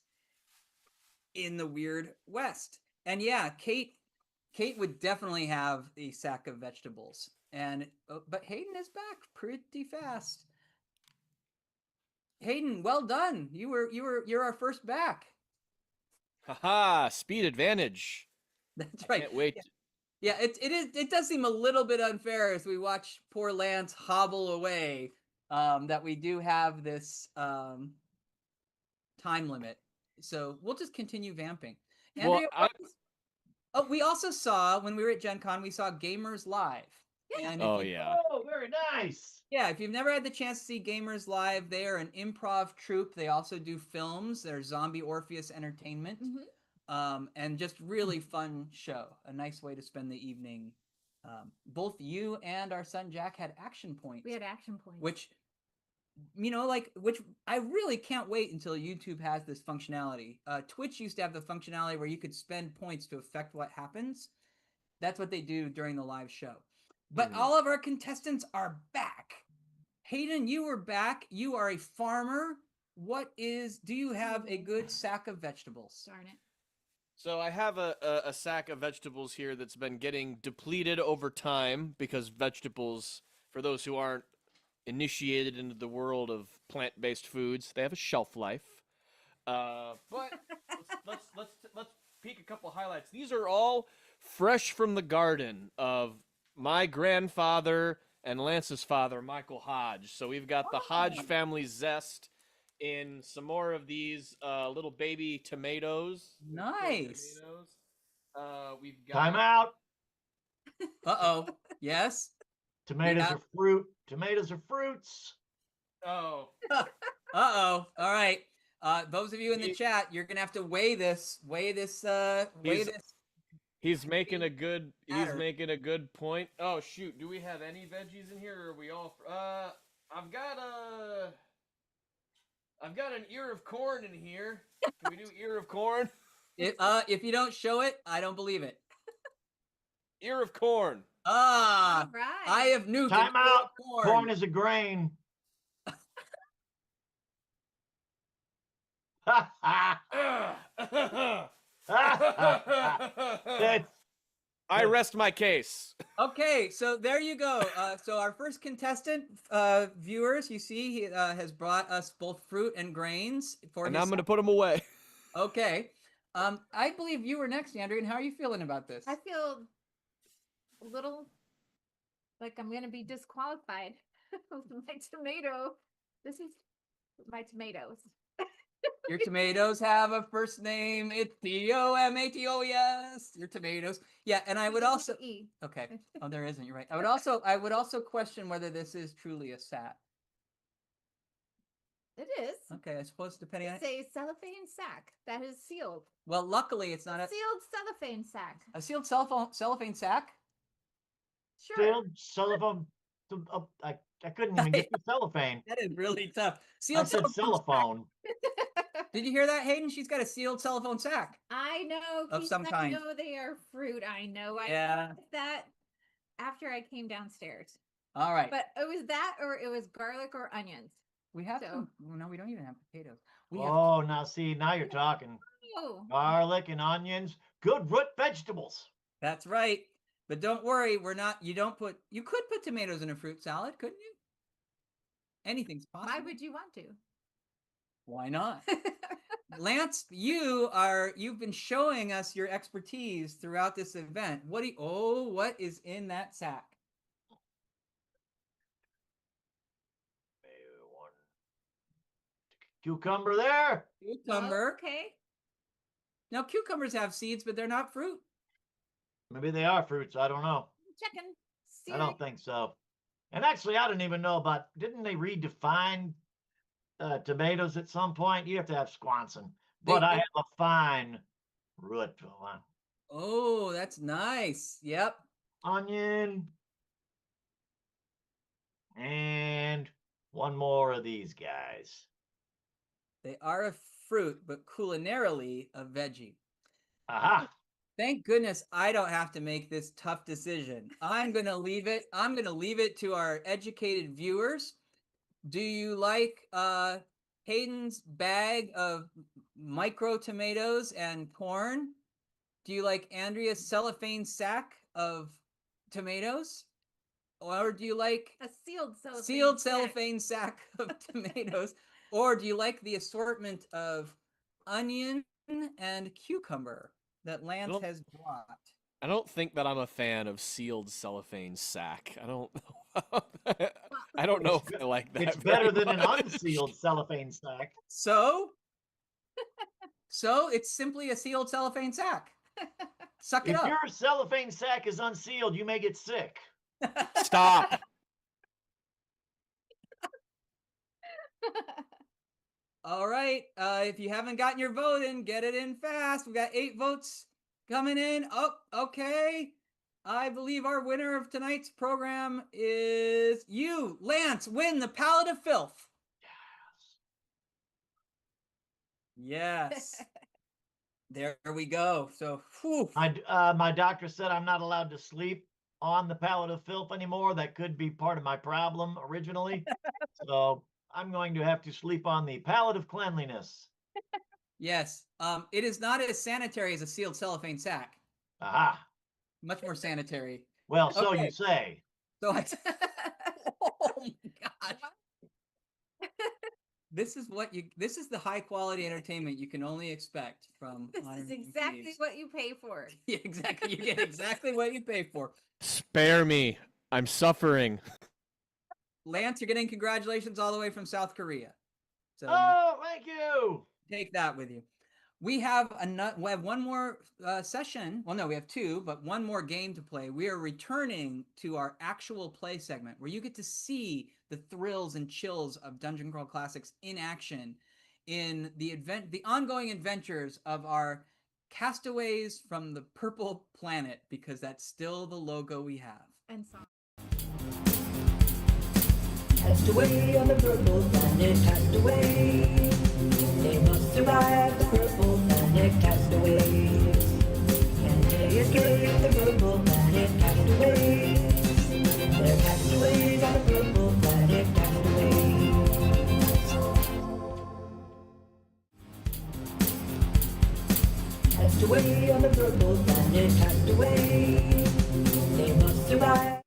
in the Weird West. And yeah, Kate would definitely have a sack of vegetables. And but Hayden is back pretty fast. Hayden, well done. You're our first back. Haha, speed advantage. That's right. Can't wait. Yeah, it does seem a little bit unfair as we watch poor Lance hobble away. That we do have this time limit. So we'll just continue vamping. Andrea, we also saw when we were at Gen Con, we saw Gamers Live. Yeah. And Oh yeah. Oh, very nice. Yeah, if you've never had the chance to see Gamers Live, they are an improv troupe. They also do films. They're Zombie Orpheus Entertainment. And just really fun show. A nice way to spend the evening. Both you and our son Jack had action points. We had action points. Which I really can't wait until YouTube has this functionality. Twitch used to have the functionality where you could spend points to affect what happens. That's what they do during the live show. But all of our contestants are back. Hayden, you were back. You are a farmer. Do you have a good sack of vegetables? Darn it. So I have a sack of vegetables here that's been getting depleted over time because vegetables, for those who aren't initiated into the world of plant-based foods, they have a shelf life. But let's peek a couple highlights. These are all fresh from the garden of my grandfather and Lance's father, Michael Hodge. So we've got the Hodge family zest in some more of these little baby tomatoes. Nice. We've got Time out. Uh-oh. Yes? Tomatoes Yeah. are fruit. Tomatoes are fruits. Oh, Uh-oh. All right. Those of you in the chat, you're gonna have to weigh this. He's making a good. He's Matter. making a good point. Oh shoot! Do we have any veggies in here, or are we all? I've got a. I've got an ear of corn in here. Can we do ear of corn? If you don't show it, I don't believe it. Ear of corn. Ah, All right. I have nuked an Time ear of out. Corn is a grain. That's I rest my case. Okay, so there you go. So our first contestant, viewers, you see, he has brought us both fruit and grains for And his. I'm going to put them away. Okay. I believe you were next, Andrew. And how are you feeling about this? I feel a little like I'm going to be disqualified. My tomato. This is my tomatoes. Your tomatoes have a first name. It's Tomatos. Your tomatoes. Yeah, and I would also. E. Okay. Oh, there isn't. You're right. I would also question whether this is truly a sat. It is. Okay, I suppose depending on. It's a cellophane sack that is sealed. Well, luckily it's not a Sealed cellophane sack. sealed cellophane sack. Sure. filled cellophane. I couldn't even get the cellophane. That is really tough. I Sealed said cellophane. cellophane. Did you hear that, Hayden? She's got a sealed telephone sack. I know. Of Keith, some kind. I know they are fruit. I know. I Yeah. noticed that after I came downstairs. All right. But it was that or it was garlic or onions. we have so- some. Well, no, we don't even have potatoes. We have. Oh, now see, now you're talking. Oh. Garlic and onions, good root vegetables. That's right. But don't worry, we're not. You don't put. You could put tomatoes in a fruit salad, couldn't you? Anything's possible. Why would you want to? Why not? Lance, you've been showing us your expertise throughout this event. What is in that sack? One cucumber there. Cucumber. Okay. Now cucumbers have seeds, but they're not fruit. Maybe they are fruits. I don't know. Checking. I don't think so. And actually, I didn't even know about. Didn't they redefine tomatoes at some point? You have to have squonson, but I have a fine root one. Oh, that's nice. Yep. Onion, and one more of these guys. They are a fruit, but culinarily a veggie. Aha! Thank goodness I don't have to make this tough decision. I'm going to leave it to our educated viewers. Do you like Hayden's bag of micro tomatoes and corn? Do you like Andrea's cellophane sack of tomatoes? Or do you like A sealed cellophane. sealed sack. cellophane sack of tomatoes? Or do you like the assortment of onion and cucumber that Lance Well, has brought? I don't think that I'm a fan of sealed cellophane sack. I don't. I don't know if I like that. It's very better than an much. unsealed cellophane sack. So it's simply a sealed cellophane sack. Suck it If up. your cellophane sack is unsealed, you may get sick. Stop. All right. If you haven't gotten your vote in, get it in fast. We've got 8 votes coming in. Oh, okay. I believe our winner of tonight's program is you, Lance. Win the Palette of Filth. Yes. There we go. So, whew. My doctor said I'm not allowed to sleep on the pallet of filth anymore. That could be part of my problem originally. So I'm going to have to sleep on the pallet of cleanliness. Yes. It is not as sanitary as a sealed cellophane sack. Aha. Much more sanitary. Well, so Okay. you say. So I. Oh my gosh. This is the high quality entertainment you can only expect from This Honor is Among exactly Thieves. what you pay for. Yeah, exactly. You get exactly what you pay for. Spare me. I'm suffering. Lance, you're getting congratulations all the way from South Korea. So Oh, thank you. take that with you. We have one more session. Well, no, we have 2, but one more game to play. We are returning to our actual play segment where you get to see the thrills and chills of Dungeon Crawl Classics in action in the ongoing adventures of our Castaways from the Purple Planet, because that's still the logo we have. And song. Cast away on the purple planet, cast away. They must survive the purple planet, castaways. Can they escape the purple planet, castaways? They're castaways on the purple planet, castaways. Cast away on the purple planet, castaway. They must survive.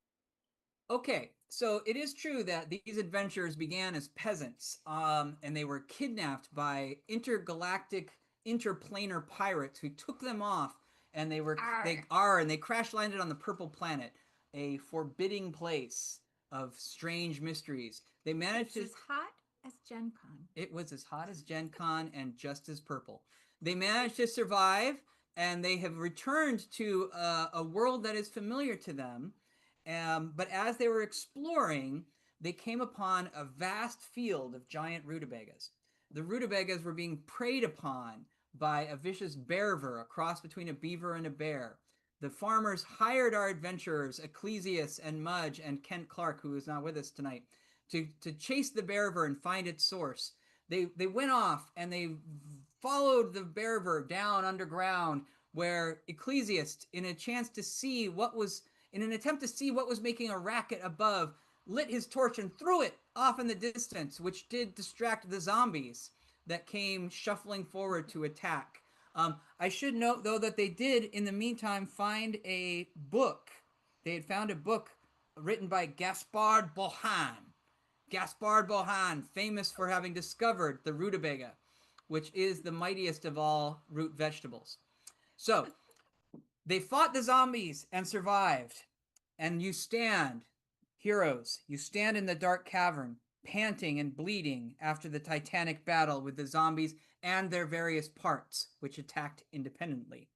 Okay, so it is true that these adventures began as peasants, and they were kidnapped by intergalactic, interplanar pirates who took them off, and they crash landed on the Purple Planet, a forbidding place of strange mysteries. They managed It's to. as hot as Gen Con. It was as hot as Gen Con and just as purple. They managed to survive, and they have returned to a world that is familiar to them. But as they were exploring, they came upon a vast field of giant rutabagas. The rutabagas were being preyed upon by a vicious bearver, a cross between a beaver and a bear. The farmers hired our adventurers, Ecclesias and Mudge and Kent Clark, who is not with us tonight, to chase the bearver and find its source. They went off and they followed the bearver down underground, where Ecclesiast, in an attempt to see what was making a racket above, lit his torch and threw it off in the distance, which did distract the zombies that came shuffling forward to attack. I should note, though, that they did, in the meantime, find a book. They had found a book written by Gaspard Bohan. Gaspard Bohan, famous for having discovered the rutabaga, which is the mightiest of all root vegetables. So, they fought the zombies and survived. And you stand, heroes, you stand in the dark cavern, panting and bleeding after the titanic battle with the zombies and their various parts, which attacked independently.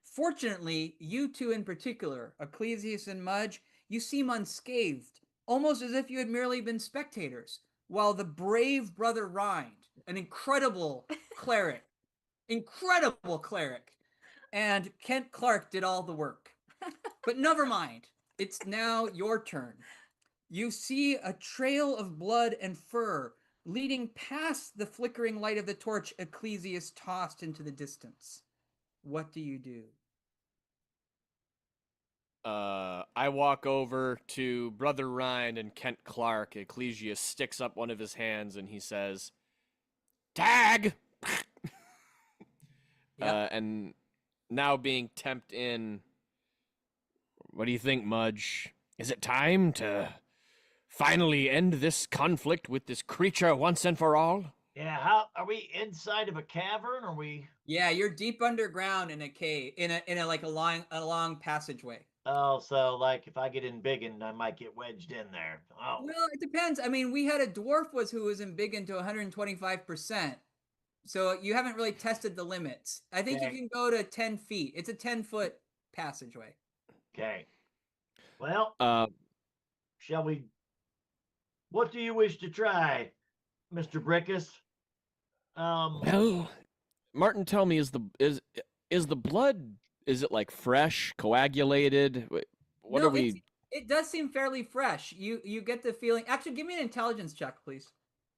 Fortunately, you two in particular, Ecclesias and Mudge, you seem unscathed, almost as if you had merely been spectators, while the brave brother Rind, an incredible cleric, and Kent Clark did all the work. But never mind. It's now your turn. You see a trail of blood and fur leading past the flickering light of the torch Ecclesias tossed into the distance. What do you do? I walk over to Brother Rind and Kent Clark. Ecclesias sticks up one of his hands and he says, "Tag!" Yep. And now being temped in, what do you think, Mudge? Is it time to finally end this conflict with this creature once and for all? Yeah, how are we inside of a cavern? Are we? Yeah, you're deep underground in a cave, in a like a long passageway. Oh, so like if I get embiggened, I might get wedged in there. Oh, Well, it depends. I mean, we had a dwarf who was embiggened to 125%. So you haven't really tested the limits. I think you Okay. can go to 10 feet. It's a 10-foot passageway. okay. Well, Uh, shall we? What do you wish to try, Mr. Brickus? well, Martin, tell me, is the blood, is it like fresh, coagulated? What No, are we? it does seem fairly fresh. You get the feeling. Actually, give me an intelligence check, please.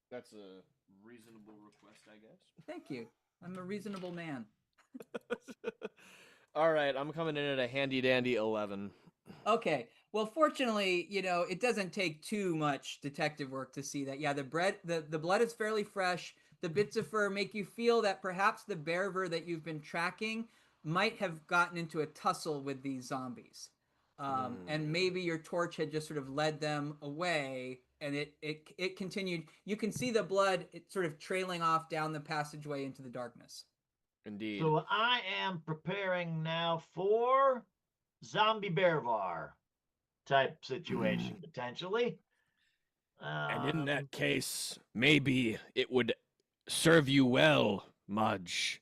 That's a reasonable request, I guess. Thank you. I'm a reasonable man. All right, I'm coming in at a handy dandy 11. Okay. Well, fortunately, it doesn't take too much detective work to see that. Yeah, the blood is fairly fresh. The bits of fur make you feel that perhaps the bearver that you've been tracking might have gotten into a tussle with these zombies. And maybe your torch had just sort of led them away, and it continued. You can see the blood, it's sort of trailing off down the passageway into the darkness. Indeed. So I am preparing now for zombie bearvar type situation potentially. And in that case, maybe it would serve you well, Mudge,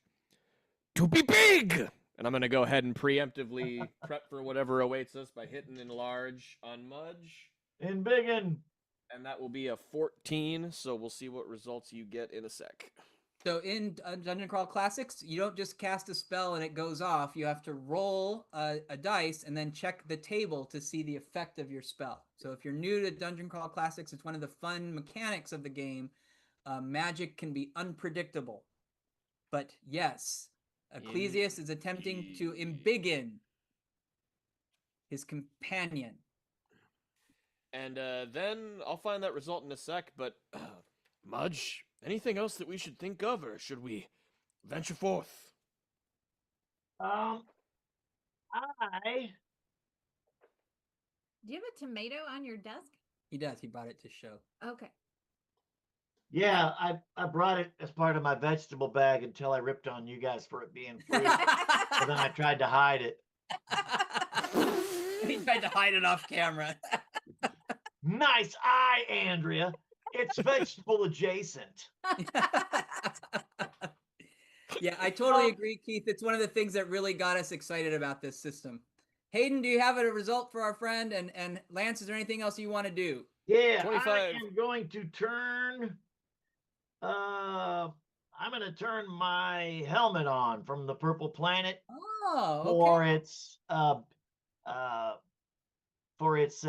to be big. And I'm going to go ahead and preemptively prep for whatever awaits us by hitting enlarge on Mudge. in biggin. And that will be a 14, so we'll see what results you get in a sec. So in Dungeon Crawl Classics, you don't just cast a spell and it goes off. You have to roll a dice and then check the table to see the effect of your spell. So if you're new to Dungeon Crawl Classics, it's one of the fun mechanics of the game. Magic can be unpredictable. But yes, Ecclesias is attempting to embiggen his companion. And then I'll find that result in a sec. But Mudge, anything else that we should think of, or should we venture forth? I Do you have a tomato on your desk? He does. He brought it to show. Okay. Yeah, I brought it as part of my vegetable bag until I ripped on you guys for it being fruit. And then I tried to hide it. He tried to hide it off camera. Nice eye, Andrea. It's vegetable adjacent. Yeah, I totally agree, Keith. It's one of the things that really got us excited about this system. Hayden, do you have a result for our friend? And Lance, is there anything else you want to do? Yeah, 25. I am going to turn. I'm going to turn my helmet on from the Purple Planet Oh, for okay. its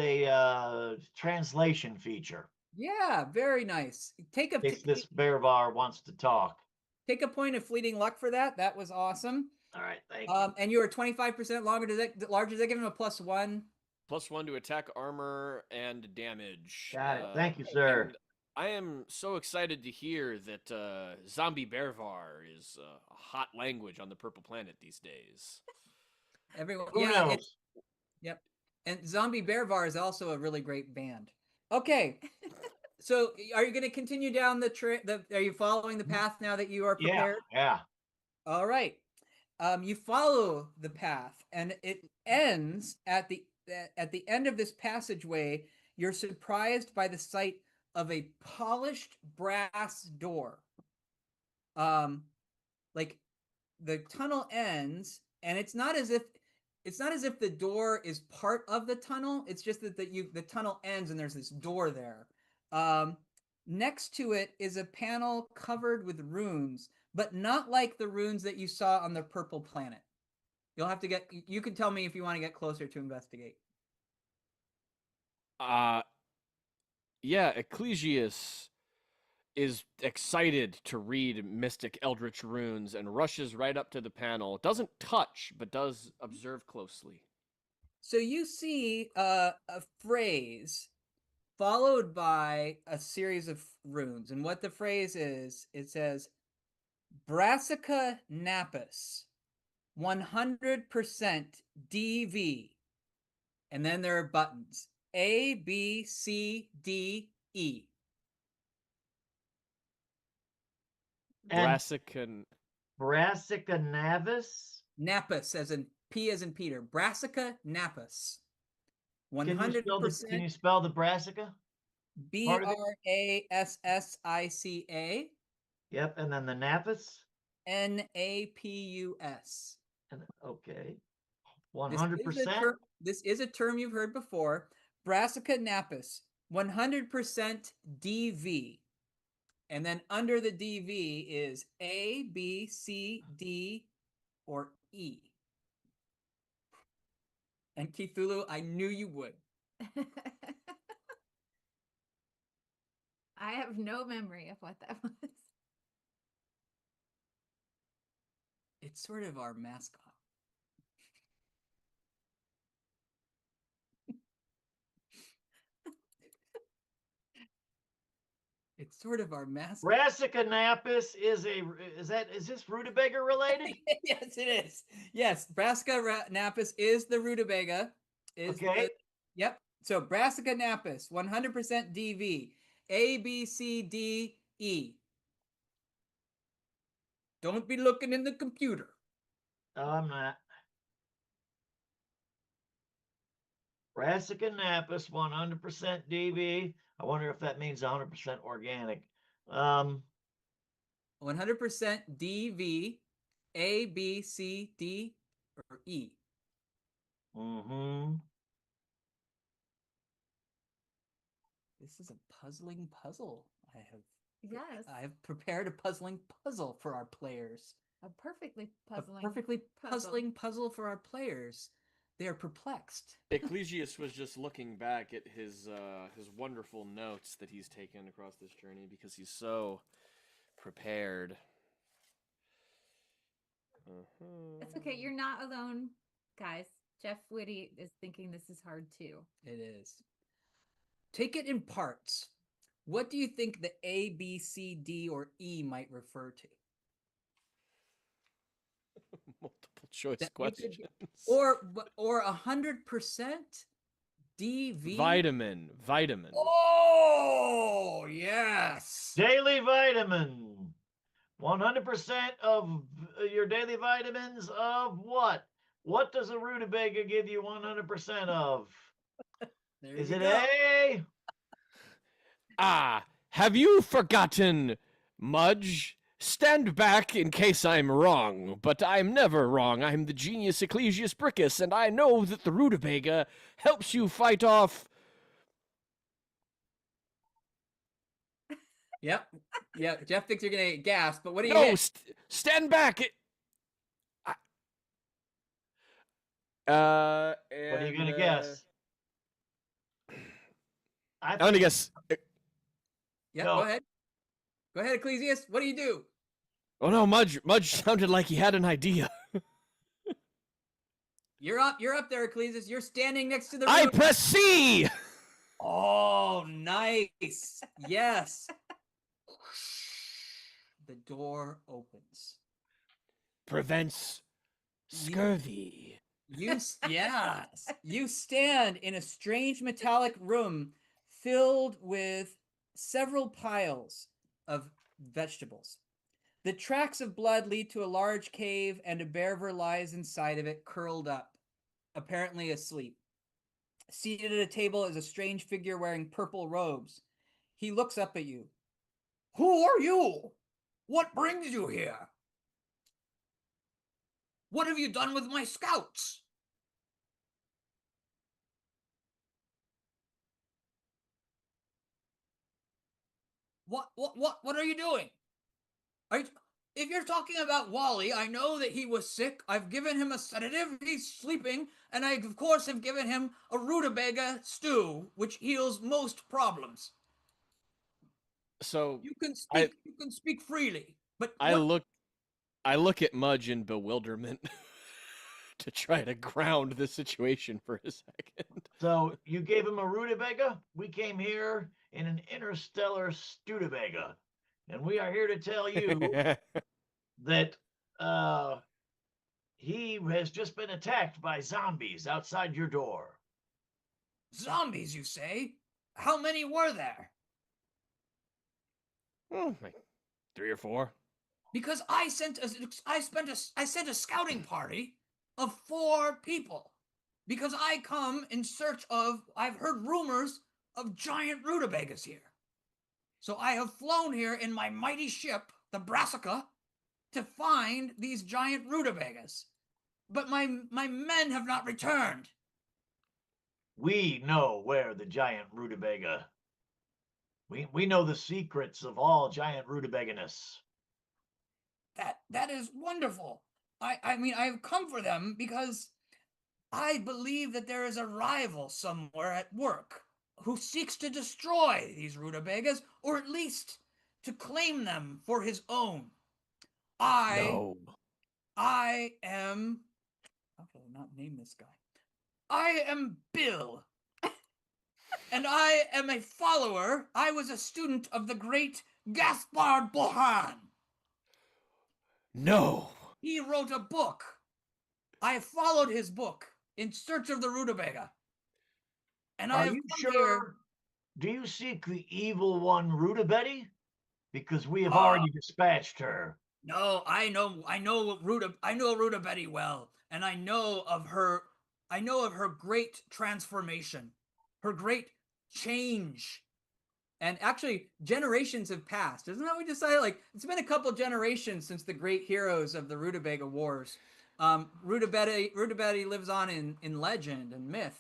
translation feature. Yeah, very nice. In case this Bearvar wants to talk. take a point of fleeting luck for that. That was awesome. All right, thank you. And you were 25% larger. Does that give him a +1? +1 to attack, armor, and damage. Got it. Thank you, sir. And I am so excited to hear that Zombie Bearvar is a hot language on the Purple Planet these days. Everyone, Who knows? Yep. And Zombie Bearvar is also a really great band. Okay. So are you going to continue down are you following the path now that you are prepared? Yeah. All right. You follow the path and it ends at the end of this passageway. You're surprised by the sight of a polished brass door. Like the tunnel ends and it's not as if the door is part of the tunnel. It's just that the tunnel ends and there's this door there. Next to it is a panel covered with runes, but not like the runes that you saw on the Purple Planet. You'll have to you can tell me if you want to get closer to investigate. Yeah, Ecclesias is excited to read Mystic Eldritch runes and rushes right up to the panel. Doesn't touch, but does observe closely. So you see a phrase followed by a series of runes. And what the phrase is, it says, Brassica napus, 100% DV. And then there are buttons, A, B, C, D, E. Brassica navis? Napus, as in P as in Peter. Brassica napus. 100%. Can you spell the brassica? Brassica. Yep, and then the napus? Napus. Okay. 100%? This is a term you've heard before. Brassica napus, 100% DV. And then under the DV is A, B, C, D, or E. And Cthulhu, I knew you would. I have no memory of what that was. It's sort of our mascot. It's sort of our mascot. Brassica napus is this rutabaga related? Yes, it is. Yes, Brassica napus is the rutabaga. Okay. Yep. So Brassica napus, 100% DV. A, B, C, D, E. Don't be looking in the computer. Oh, I'm not. Brassica napus, 100% DV. I wonder if that means 100% organic. 100% DV, A, B, C, D, or E. Mm-hmm. This is a puzzling puzzle I have Yes. I have prepared a puzzling puzzle for our players. A perfectly A puzzling. perfectly puzzle. puzzling puzzle for our players. They are perplexed. Ecclesius was just looking back at his wonderful notes that he's taken across this journey because he's so prepared. It's okay. You're not alone, guys. Jeff Whitty is thinking this is hard too. It is. Take it in parts. What do you think the A, B, C, D, or E might refer to? Multiple choice That you could questions. get- Or 100% DV. Vitamin. Oh yes. Daily vitamin. 100% of your daily vitamins of what? What does a rutabaga give you 100% of? There Is you it go. A? Ah, have you forgotten, Mudge? Stand back in case I'm wrong, but I'm never wrong. I'm the genius Ecclesius Brickus, and I know that the rutabaga helps you fight off. Yep. Yep. Jeff thinks you're gonna gasp, but what do you No, hit? stand back. What are you going to guess? I'm gonna guess. Yep, Go. go ahead. Go ahead, Ecclesius. What do you do? Oh no, Mudge sounded like he had an idea. You're up there, Ecclesius. You're standing next to the I root. press C. Oh, nice. Yes. The door opens. Prevents scurvy. Yes. You stand in a strange metallic room filled with several piles of vegetables. The tracks of blood lead to a large cave, and a bearver lies inside of it, curled up, apparently asleep. Seated at a table is a strange figure wearing purple robes. He looks up at you. Who are you? What brings you here? What have you done with my scouts? What are you doing? If you're talking about Wally, I know that he was sick. I've given him a sedative. He's sleeping, and I of course have given him a rutabaga stew, which heals most problems. So You can I speak freely. But I look at Mudge in bewilderment to try to ground the situation for a second. So you gave him a rutabaga? We came here in an interstellar Studebaga. And we are here to tell you that he has just been attacked by zombies outside your door. Zombies, you say? How many were there? Like 3 or 4. Because I sent a scouting party of 4 people. Because I come in search of, I've heard rumors of giant rutabagas here. So I have flown here in my mighty ship, the Brassica, to find these giant rutabagas. But my men have not returned. We know where the giant rutabaga. We know the secrets of all giant rutabaganess. That is wonderful. I mean, I have come for them because I believe that there is a rival somewhere at work who seeks to destroy these rutabagas, or at least to claim them for his own. No. I am. How can I not name this guy? I am Bill. And I am a follower. I was a student of the great Gaspard Bohan. No. He wrote a book. I followed his book in search of the rutabaga. And I Are have you come sure? here. Do you seek the evil one, Rutabetti? Because we have already dispatched her. No, I know Ruta Betty well, and I know of her great transformation, her great change. And actually, generations have passed. Isn't that what we decided? Like, it's been a couple generations since the great heroes of the Rutabaga Wars. Ruta Betty lives on in legend and myth.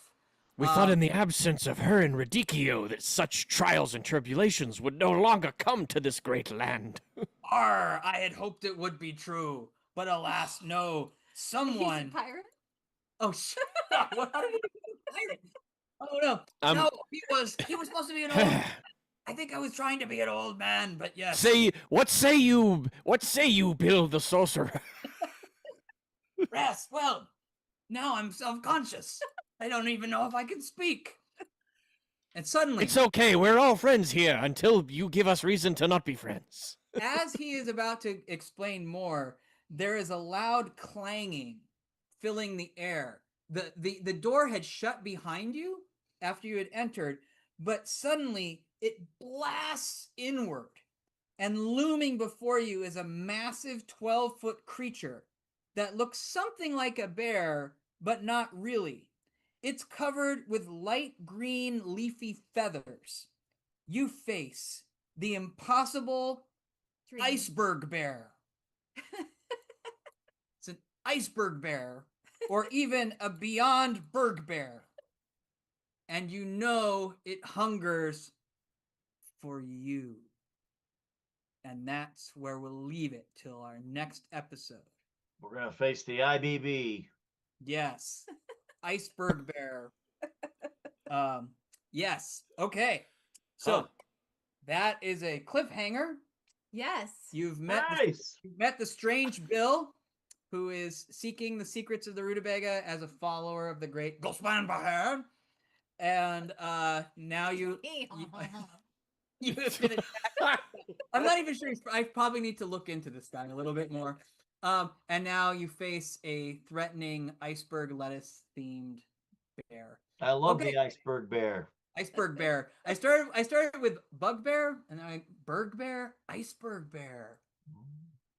We thought in the absence of her and Radicchio that such trials and tribulations would no longer come to this great land. Arr, I had hoped it would be true, but alas, no. He's a Someone. pirate. Oh, shut up. How did he become a pirate? Oh no, no, he was supposed to be an old. I think I was trying to be an old man, but yes. What say you, Bill the Sorcerer? Yes, well, now I'm self-conscious. I don't even know if I can speak. And suddenly, It's okay, we're all friends here until you give us reason to not be friends. as he is about to explain more, there is a loud clanging filling the air. The door had shut behind you after you had entered, but suddenly it blasts inward, and looming before you is a massive 12-foot creature that looks something like a bear, but not really. It's covered with light green leafy feathers. You face the impossible Dream. iceberg bear. It's an iceberg bear, or even a beyond berg bear. And you know it hungers for you. And that's where we'll leave it till our next episode. We're gonna face the IBB. Yes. Iceberg bear. Yes. Okay. So Huh. that is a cliffhanger. Yes. You've met Nice. you've met the strange Bill, who is seeking the secrets of the Rutabaga as a follower of the great Gosman Bahar. And now you have been attacked. I'm not even sure. I probably need to look into this guy a little bit more. And now you face a threatening iceberg lettuce themed bear. I love Okay. the iceberg bear. Iceberg bear. I started with bugbear, and then berg bear, iceberg bear.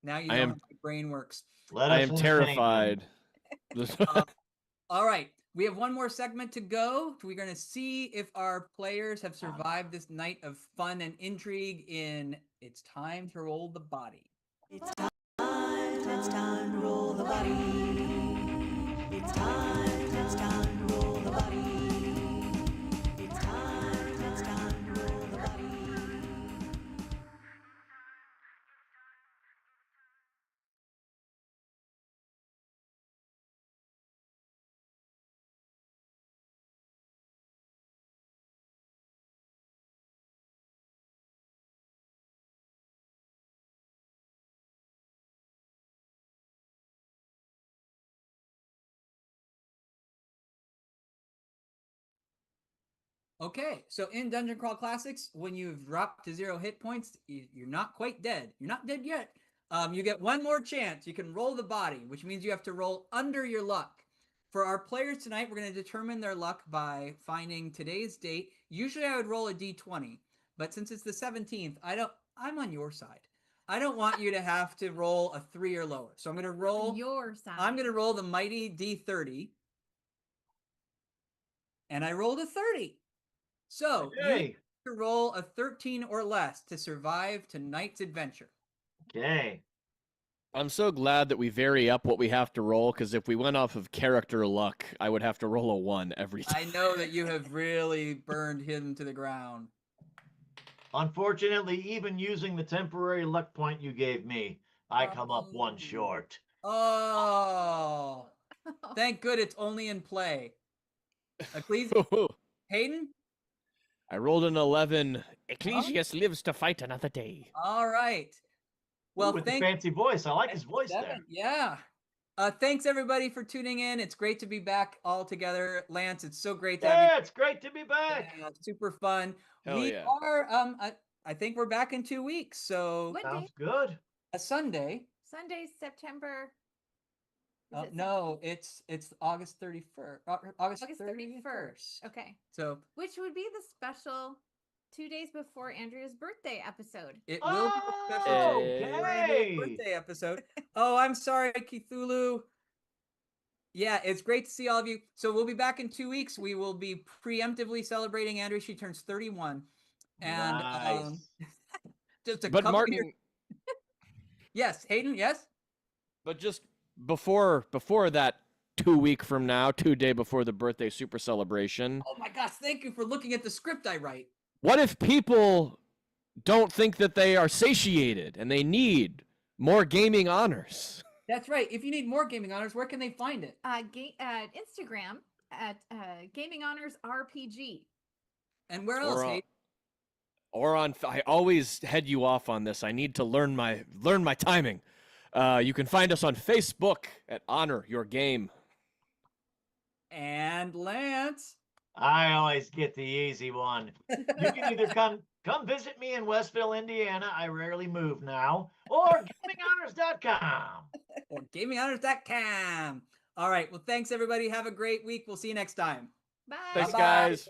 Now you know I am- how my brain works. Let I us am entertain terrified. All right, we have one more segment to go. We're going to see if our players have survived this night of fun and intrigue in It's Time to Roll the Body. It's time to roll the body. It's time to roll the body. It's time to roll the body. Okay, so in Dungeon Crawl Classics, when you've dropped to 0 hit points, you're not quite dead. You're not dead yet. You get one more chance. You can roll the body, which means you have to roll under your luck. For our players tonight, we're going to determine their luck by finding today's date. Usually I would roll a d20, but since it's the 17th, I'm on your side. I don't want you to have to roll a 3 or lower. So I'm going to roll Your side. I'm going to roll the mighty d30. And I rolled a 30. So you Hey. need to roll a 13 or less to survive tonight's adventure. Okay. I'm so glad that we vary up what we have to roll, because if we went off of character luck, I would have to roll a 1 every time. I know that you have really burned him to the ground. Unfortunately, even using the temporary luck point you gave me, I come up one short. Oh, thank good it's only in play. Hayden? I rolled an 11. Ecclesius lives to fight another day. All right. Well, Ooh, with the fancy voice. I like his Thanks, voice there. Devin. Yeah. Thanks everybody for tuning in. It's great to be back all together. Lance, it's so great to have you. Yeah, it's great to be back. Yeah, super fun. Hell we yeah. are I think we're back in 2 weeks. So What Sounds day? good. a Sunday. Sunday, September. Is it No, it's August 31st. August August 31st. Okay. So Which would be the special 2 days before Andrea's birthday episode. it will be a special Okay. Andrea's birthday episode. Oh, I'm sorry, Cthulhu. Yeah, it's great to see all of you. So we'll be back in 2 weeks. We will be preemptively celebrating Andrea. She turns 31. And Nice. just a But couple Martin, years. Yes, Hayden, yes? but just before that 2 week from now, 2 day before the birthday super celebration. Oh my gosh, thank you for looking at the script I write. What if people don't think that they are satiated and they need more gaming honors? That's right. If you need more gaming honors, where can they find it? Instagram at Gaming Honors RPG. And where else, Hayden? I always head you off on this. I need to learn my timing. You can find us on Facebook at Honor Your Game. And Lance. I always get the easy one. You can either come visit me in Westville, Indiana. I rarely move now, or gaminghonors.com. Or gaminghonors.com. All right. Well, thanks, everybody. Have a great week. We'll see you next time. Bye. Thanks, Bye-bye. guys.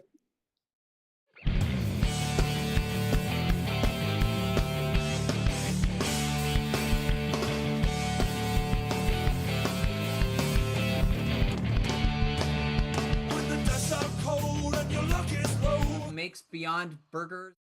When the dust are cold and your luck is low. Makes Beyond Burgers.